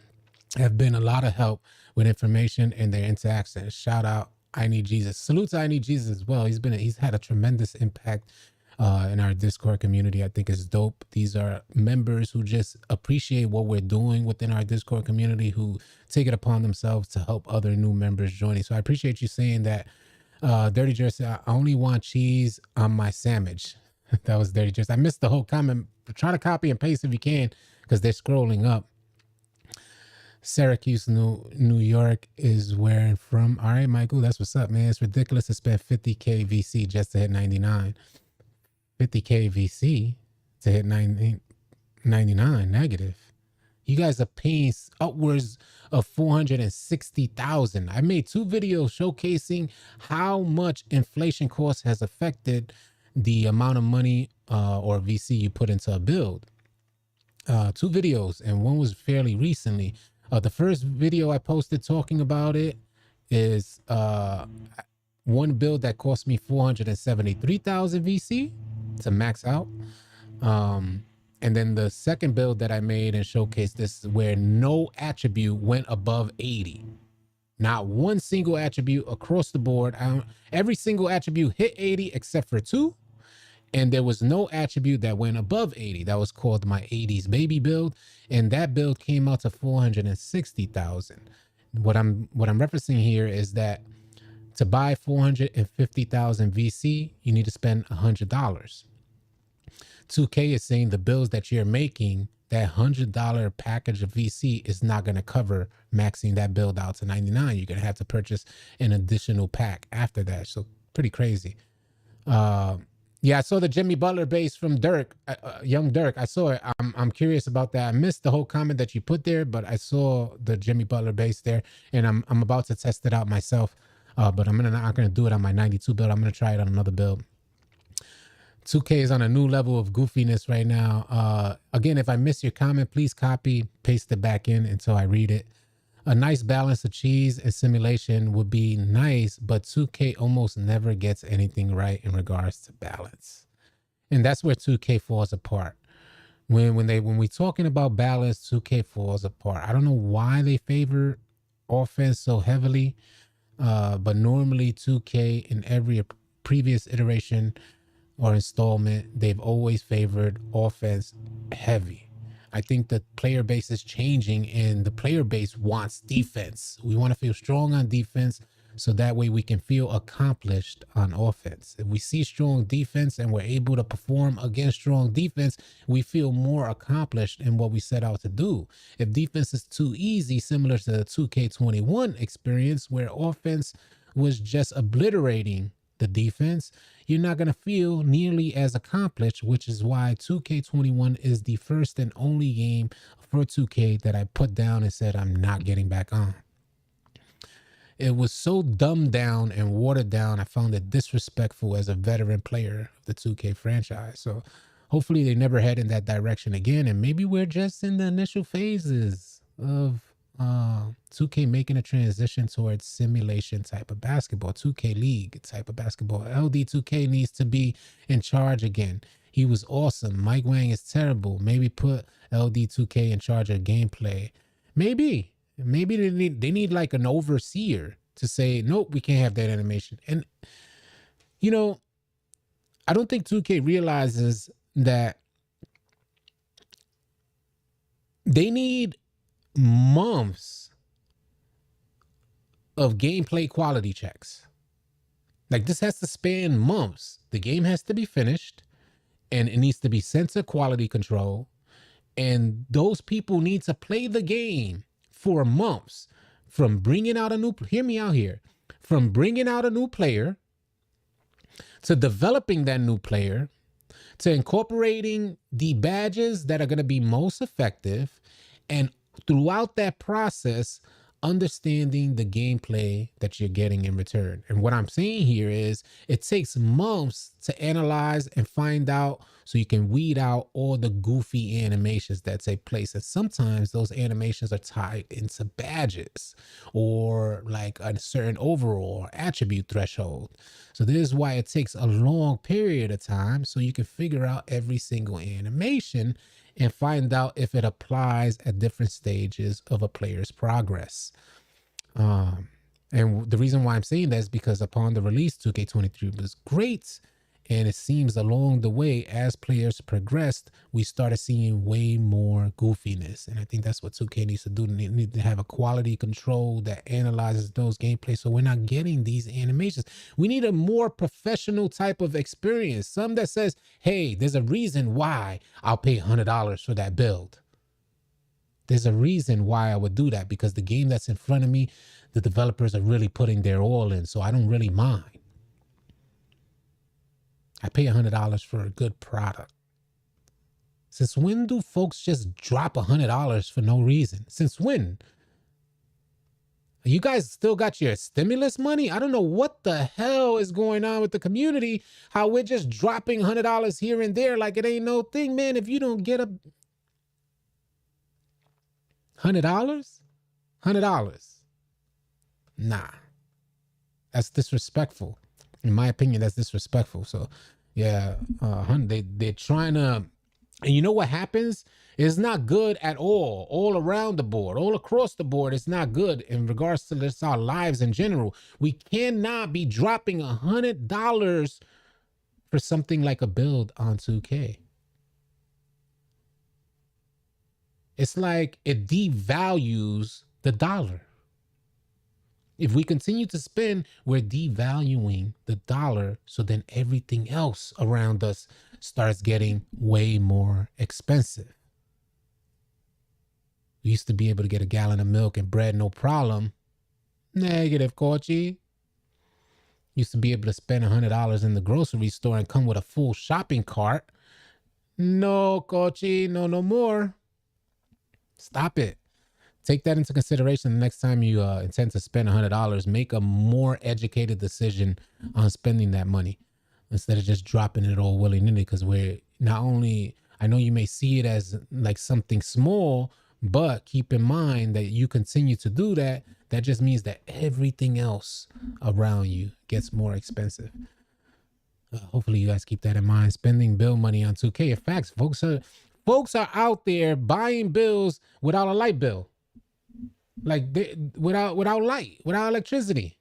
[SPEAKER 1] have been a lot of help with information and their interactions. Shout out, I Need Jesus. Salute to I Need Jesus as well. He's had a tremendous impact in our Discord community. I think it's dope. These are members who just appreciate what we're doing within our Discord community, who take it upon themselves to help other new members joining. So I appreciate you saying that. Dirty Jersey, I only want cheese on my sandwich. That was Dirty Jersey. I missed the whole comment. Try to copy and paste if you can, because they're scrolling up. Syracuse, New York is where I'm from. All right, Michael, that's what's up, man. It's ridiculous to spend 50K VC just to hit 99. 50K VC to hit 99 negative. You guys are paying upwards of 460,000. I made 2 videos showcasing how much inflation cost has affected the amount of money or VC you put into a build. 2 videos, and one was fairly recently. The first video I posted talking about it is one build that cost me 473,000 VC to max out. And then the second build that I made and showcased, this is where no attribute went above 80. Not one single attribute across the board. Every single attribute hit 80 except for 2. And there was no attribute that went above 80. That was called my 80s baby build. And that build came out to 460,000. What I'm referencing here is that to buy 450,000 VC, you need to spend $100. 2K is saying the builds that you're making, that $100 package of VC is not going to cover maxing that build out to 99. You're going to have to purchase an additional pack after that. So pretty crazy. Yeah, I saw the Jimmy Butler base from Dirk, Young Dirk. I saw it. I'm curious about that. I missed the whole comment that you put there, but I saw the Jimmy Butler base there, and I'm about to test it out myself. But I'm not gonna do it on my 92 build. I'm gonna try it on another build. 2K is on a new level of goofiness right now. Again, if I miss your comment, please copy, paste it back in until I read it. A nice balance of cheese and simulation would be nice, but 2K almost never gets anything right in regards to balance. And that's where 2K falls apart. When we're talking about balance, 2K falls apart. I don't know why they favor offense so heavily, but normally 2K in every previous iteration or installment, they've always favored offense heavy. I think the player base is changing, and the player base wants defense. We want to feel strong on defense, so that way we can feel accomplished on offense. If we see strong defense and we're able to perform against strong defense, we feel more accomplished in what we set out to do. If defense is too easy, similar to the 2K21 experience where offense was just obliterating the defense, you're not going to feel nearly as accomplished, which is why 2K21 is the first and only game for 2K that I put down and said I'm not getting back on. It was so dumbed down and watered down. I found it disrespectful as a veteran player of the 2K franchise. So hopefully they never head in that direction again. And maybe we're just in the initial phases of 2K making a transition towards simulation type of basketball, 2K League type of basketball. LD2K needs to be in charge again. He was awesome. Mike Wang is terrible. Maybe put LD2K in charge of gameplay. Maybe they need like an overseer to say, nope, we can't have that animation. And, you know, I don't think 2K realizes that they need months of gameplay quality checks. Like, this has to span months. The game has to be finished and it needs to be sent to quality control. And those people need to play the game for months, from bringing out a new, hear me out here, from bringing out a new player to developing that new player to incorporating the badges that are going to be most effective, and throughout that process, understanding the gameplay that you're getting in return. And what I'm saying here is it takes months to analyze and find out, so you can weed out all the goofy animations that take place. And sometimes those animations are tied into badges or like a certain overall attribute threshold. So this is why it takes a long period of time, so you can figure out every single animation and find out if it applies at different stages of a player's progress. And the reason why I'm saying that is because upon the release, 2K23 was great. And it seems along the way, as players progressed, we started seeing way more goofiness. And I think that's what 2K needs to do. They need to have a quality control that analyzes those gameplays, so we're not getting these animations. We need a more professional type of experience. Some that says, hey, there's a reason why I'll pay $100 for that build. There's a reason why I would do that, because the game that's in front of me, the developers are really putting their all in, so I don't really mind. I pay $100 for a good product. Since when do folks just drop $100 for no reason? Since when? You guys still got your stimulus money? I don't know what the hell is going on with the community, how we're just dropping $100 here and there like it ain't no thing, man. If you don't get a $100? $100? Nah. That's disrespectful. In my opinion, that's disrespectful. So, yeah, they're trying to, and you know what happens? It's not good at all around the board, all across the board. It's not good in regards to this, our lives in general. We cannot be dropping $100 for something like a build on 2K. It's like it devalues the dollar. If we continue to spend, we're devaluing the dollar. So then everything else around us starts getting way more expensive. We used to be able to get a gallon of milk and bread, no problem. Negative, Kochi. Used to be able to spend $100 in the grocery store and come with a full shopping cart. No, Kochi, no more. Stop it. Take that into consideration the next time you intend to spend $100. Make a more educated decision on spending that money instead of just dropping it all willy-nilly, because we're not only, I know you may see it as like something small, but keep in mind that you continue to do that, that just means that everything else around you gets more expensive. Hopefully you guys keep that in mind. Spending bill money on 2K. In fact, folks are out there buying bills without a light bill. Like without light, without electricity.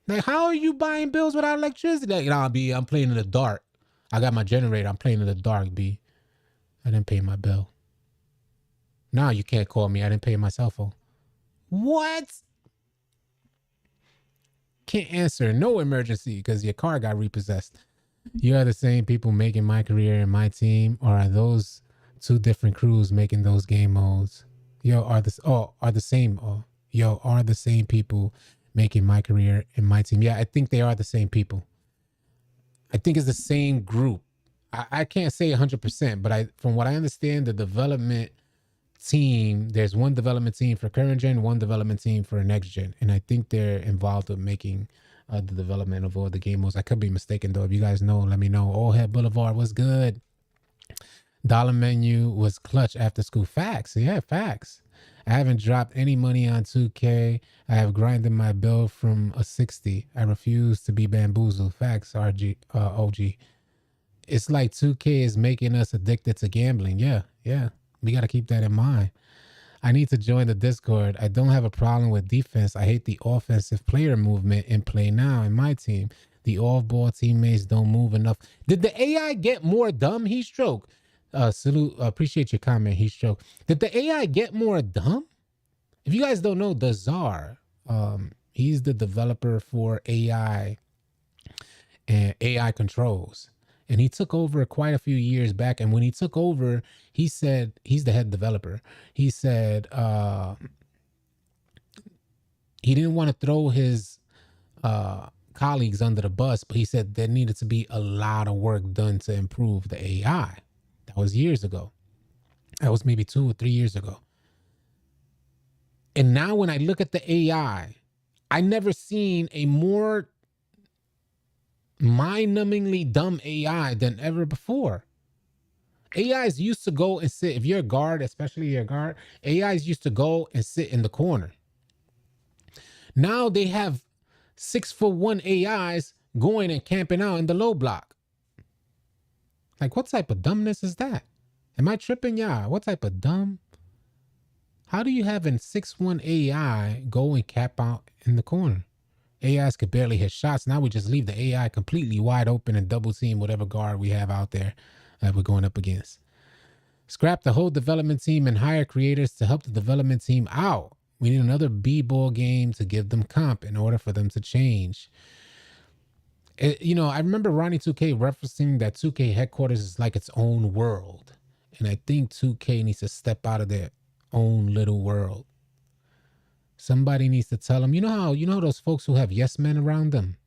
[SPEAKER 1] Like, how are you buying bills without electricity? Like, I'm playing in the dark. I got my generator. I'm playing in the dark, B. I didn't pay my bill. Now you can't call me. I didn't pay my cell phone. What? Can't answer. No emergency because your car got repossessed. You are the same people making my career and my team, or are those two different crews making those game modes? Are the same people making my career and my team? Yeah, I think they are the same people. I think it's the same group. I can't say 100%, but from what I understand, the development team, there's one development team for current gen, one development team for next gen, and I think they're involved with making the development of all the game modes. I could be mistaken though. If you guys know, let me know. Old Head Boulevard was good. Dollar Menu was clutch after school. Facts. Yeah, facts. I haven't dropped any money on 2K. I have grinded my bill from a 60. I refuse to be bamboozled. Facts, OG. It's like 2K is making us addicted to gambling. Yeah. We got to keep that in mind. I need to join the Discord. I don't have a problem with defense. I hate the offensive player movement in play now in my team. The off-ball teammates don't move enough. Did the AI get more dumb, Heatstroke? Salute, appreciate your comment, Heatstroke. Did the AI get more dumb? If you guys don't know, the Czar, he's the developer for AI and AI controls. And he took over quite a few years back. And when he took over, he said, he's the head developer. He said he didn't want to throw his colleagues under the bus, but he said there needed to be a lot of work done to improve the AI. That was years ago. That was maybe 2 or 3 years ago. And now when I look at the AI, I never seen a more mind-numbingly dumb AI than ever before. AIs used to go and sit, if you're a guard, especially you're a guard, AIs used to go and sit in the corner. Now they have 6'1" AIs going and camping out in the low block. Like, what type of dumbness is that? Am I tripping? Yeah. What type of dumb? How do you have an 6'1" AI go and cap out in the corner? AIs could barely hit shots. Now we just leave the AI completely wide open and double team whatever guard we have out there that we're going up against. Scrap the whole development team and hire creators to help the development team out. We need another B-ball game to give them comp in order for them to change. I remember Ronnie 2K referencing that 2K headquarters is like its own world. And I think 2K needs to step out of their own little world. Somebody needs to tell them, you know those folks who have yes men around them?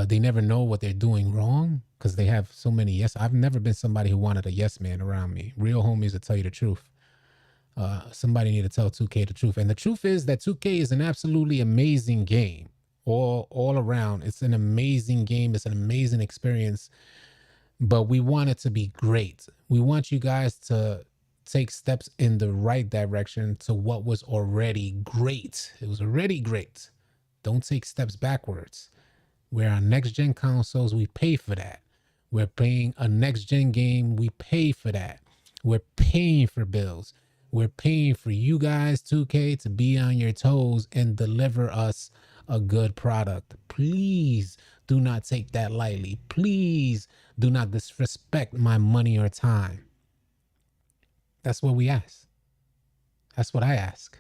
[SPEAKER 1] They never know what they're doing wrong because they have so many yes. I've never been somebody who wanted a yes man around me. Real homies will tell you the truth. Somebody need to tell 2K the truth. And the truth is that 2K is an absolutely amazing game. All around. It's an amazing game. It's an amazing experience. But we want it to be great. We want you guys to take steps in the right direction to what was already great. It was already great. Don't take steps backwards. We're on next-gen consoles. We pay for that. We're paying a next-gen game. We pay for that. We're paying for bills. We're paying for you guys, 2K, to be on your toes and deliver us a good product. Please do not take that lightly. Please do not disrespect my money or time. That's what we ask. That's what I ask.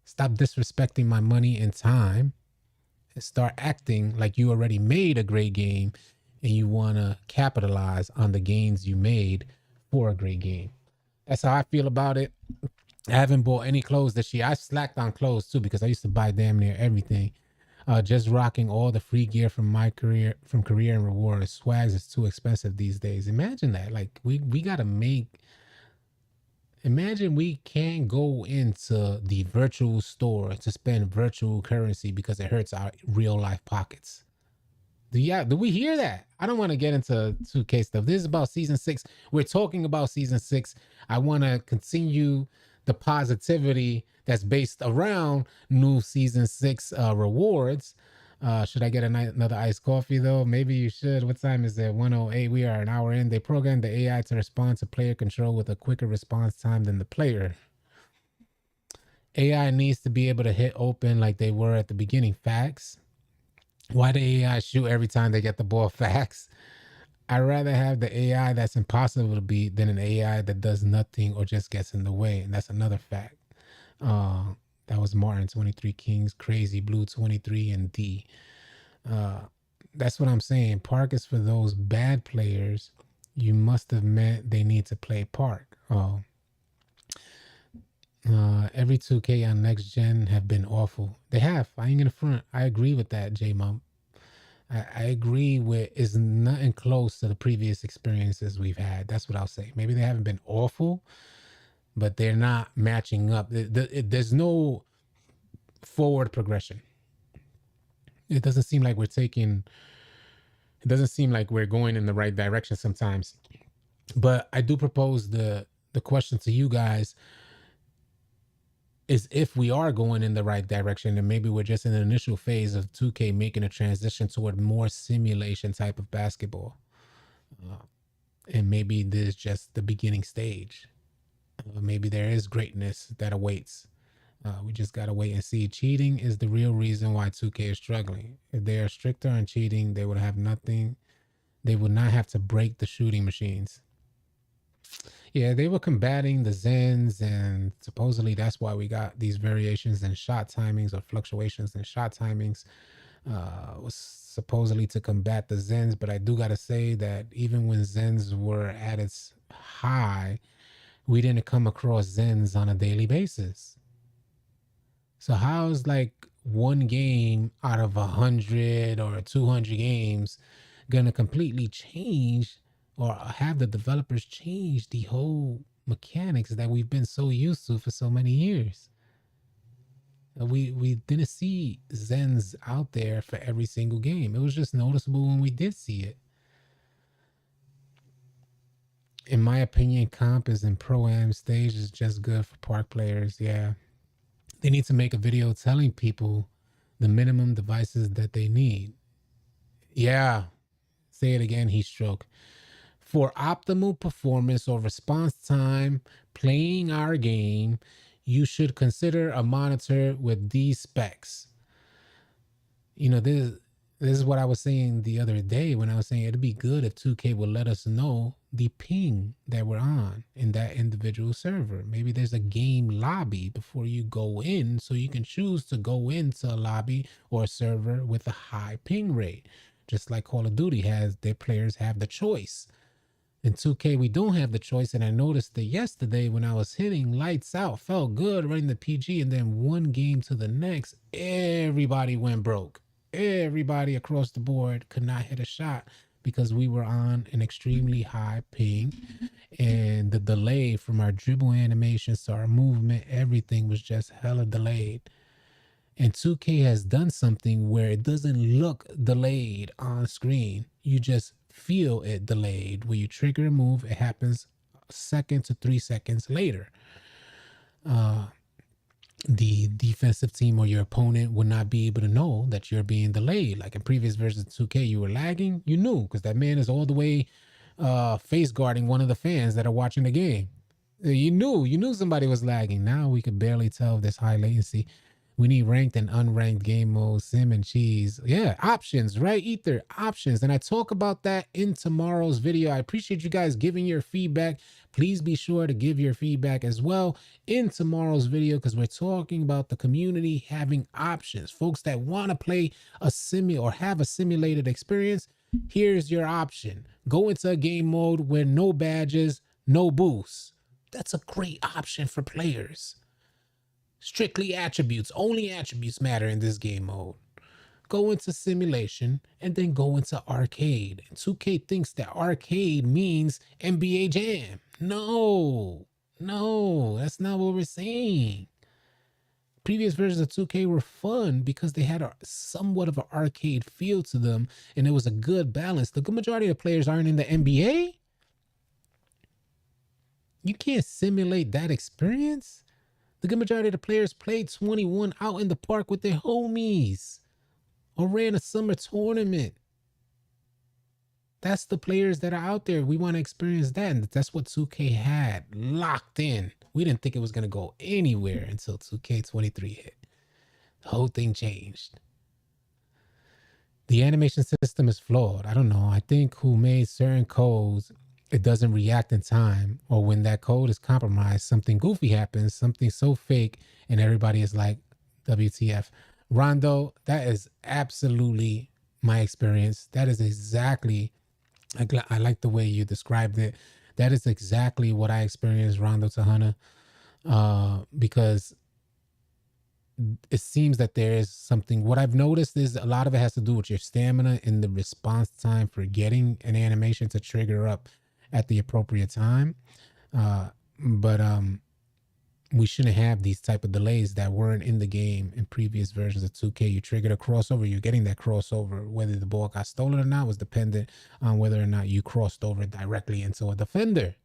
[SPEAKER 1] Stop disrespecting my money and time and start acting like you already made a great game and you want to capitalize on the gains you made for a great game. That's how I feel about it. I haven't bought any clothes this year. I slacked on clothes too because I used to buy damn near everything. Just rocking all the free gear from my career, from Career and Rewards. Swags is too expensive these days. Imagine that. Like we gotta make. Imagine we can't go into the virtual store to spend virtual currency because it hurts our real life pockets. Do we hear that? I don't want to get into 2K stuff. This is about season 6. We're talking about season 6. I want to continue the positivity that's based around new season 6 rewards. Should I get another iced coffee though? Maybe you should. What time is it? 1:08. We are an hour in. They programmed the AI to respond to player control with a quicker response time than the player. AI needs to be able to hit open like they were at the beginning. Facts. Why the AI shoot every time they get the ball? Facts. I'd rather have the AI that's impossible to beat than an AI that does nothing or just gets in the way. And that's another fact. That was Martin 23 Kings, Crazy Blue 23, and D. That's what I'm saying. Park is for those bad players. You must have meant they need to play Park. Every 2K on next gen have been awful. They have. I ain't gonna front. I agree with that, J-Mom. I agree with it's nothing close to the previous experiences we've had. That's what I'll say. Maybe they haven't been awful, but they're not matching up. There's no forward progression. It doesn't seem like we're going in the right direction sometimes. But I do propose the question to you guys is if we are going in the right direction, and maybe we're just in the initial phase of 2K making a transition toward more simulation type of basketball. And maybe this is just the beginning stage. Maybe there is greatness that awaits. We just got to wait and see. Cheating is the real reason why 2K is struggling. If they are stricter on cheating, they would have nothing. They would not have to break the shooting machines. Yeah, they were combating the Zens, and supposedly that's why we got these variations in shot timings or fluctuations in shot timings. Was supposedly to combat the Zens, but I do got to say that even when Zens were at its high, we didn't come across Zens on a daily basis. So how's like one game out of 100 or 200 games gonna completely change or have the developers change the whole mechanics that we've been so used to for so many years? We didn't see Zens out there for every single game. It was just noticeable when we did see it. In my opinion, comp is in Pro-Am stage is just good for park players. Yeah. They need to make a video telling people the minimum devices that they need. Yeah. Say it again, heat stroke. For optimal performance or response time playing our game, you should consider a monitor with these specs. You know, this is what I was saying the other day when I was saying it'd be good if 2K would let us know the ping that we're on in that individual server. Maybe there's a game lobby before you go in, so you can choose to go into a lobby or a server with a high ping rate. Just like Call of Duty has, their players have the choice. In 2K, we don't have the choice, and I noticed that yesterday when I was hitting lights out, felt good running the PG, and then one game to the next, everybody went broke. Everybody across the board could not hit a shot because we were on an extremely high ping, and the delay from our dribble animations to our movement, everything was just hella delayed. And 2K has done something where it doesn't look delayed on screen. You just feel it delayed. When you trigger a move, it happens a second to 3 seconds later. The defensive team or your opponent would not be able to know that you're being delayed. Like in previous versions of 2K, you were lagging, you knew, because that man is all the way face guarding one of the fans that are watching the game. You knew somebody was lagging. Now we could barely tell this high latency. We need ranked and unranked game mode, sim and cheese. Yeah, options, right? Ether, options. And I talk about that in tomorrow's video. I appreciate you guys giving your feedback. Please be sure to give your feedback as well in tomorrow's video, because we're talking about the community having options. Folks that want to play a or have a simulated experience, here's your option. Go into a game mode where no badges, no boosts. That's a great option for players. Strictly attributes. Only attributes matter in this game mode. Go into simulation and then go into arcade. And 2K thinks that arcade means NBA Jam. No, that's not what we're saying. Previous versions of 2K were fun because they had somewhat of an arcade feel to them, and it was a good balance. The good majority of players aren't in the NBA. You can't simulate that experience. The good majority of the players played 21 out in the park with their homies or ran a summer tournament. That's the players that are out there. We want to experience that. And that's what 2K had locked in. We didn't think it was going to go anywhere until 2K23 hit. The whole thing changed. The animation system is flawed. I don't know. I think who made certain codes, it doesn't react in time, or when that code is compromised, something goofy happens, something so fake, and everybody is like, WTF. Rondo, that is absolutely my experience. That is exactly, I like the way you described it. That is exactly what I experienced, Rondo Tahana, because it seems that there is something. What I've noticed is a lot of it has to do with your stamina and the response time for getting an animation to trigger up at the appropriate time. But we shouldn't have these type of delays that weren't in the game in previous versions of 2K. You triggered a crossover, you're getting that crossover. Whether the ball got stolen or not was dependent on whether or not you crossed over directly into a defender.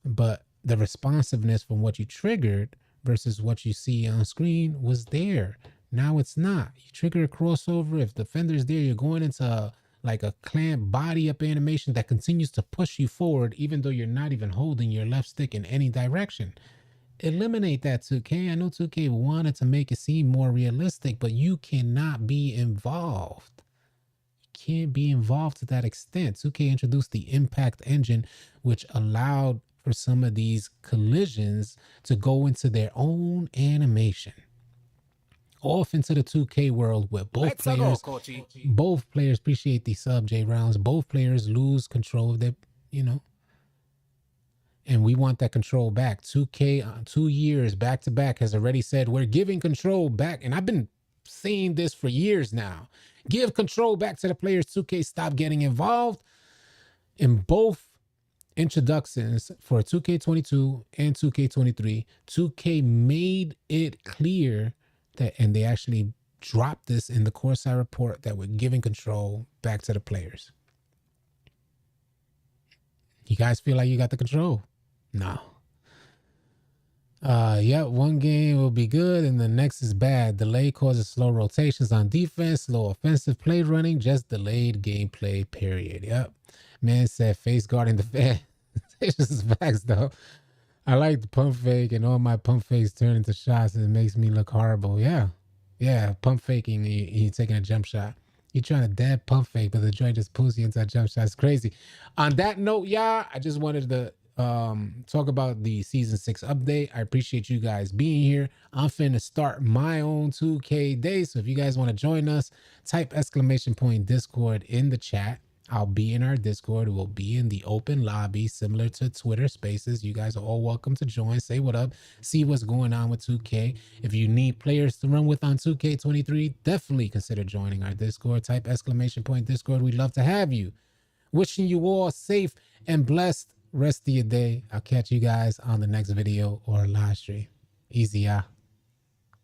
[SPEAKER 1] But the responsiveness from what you triggered versus what you see on screen was there. Now it's not. You trigger a crossover. If the defender's there, you're going into like a clamp body up animation that continues to push you forward, even though you're not even holding your left stick in any direction. Eliminate that, 2K. I know 2K wanted to make it seem more realistic, but you cannot be involved. You can't be involved to that extent. 2K introduced the impact engine, which allowed for some of these collisions to go into their own animation. Off into the 2K world where both players appreciate the sub J rounds. Both players lose control of their, and we want that control back. 2K 2 years back to back has already said we're giving control back. And I've been saying this for years now. Give control back to the players. 2K stop getting involved. In both introductions for 2K22 and 2K23, 2K made it clear that, and they actually dropped this in the Corsair report, that we're giving control back to the players. You guys feel like you got the control? No. Yeah, one game will be good and the next is bad. Delay causes slow rotations on defense, slow offensive play running, just delayed gameplay, period. Yep. Man said face guarding the fan. It's just facts though. I like the pump fake, and all my pump fakes turn into shots, and it makes me look horrible. Yeah, pump faking, you taking a jump shot. You trying to dead pump fake, but the joint just pulls you into a jump shot. It's crazy. On that note, y'all, I just wanted to talk about the season 6 update. I appreciate you guys being here. I'm finna start my own 2K day, so if you guys want to join us, type !Discord in the chat. I'll be in our Discord. We'll be in the open lobby, similar to Twitter Spaces. You guys are all welcome to join. Say what up. See what's going on with 2K. If you need players to run with on 2K23, definitely consider joining our Discord. Type !Discord. We'd love to have you. Wishing you all safe and blessed rest of your day. I'll catch you guys on the next video or live stream. Easy, y'all.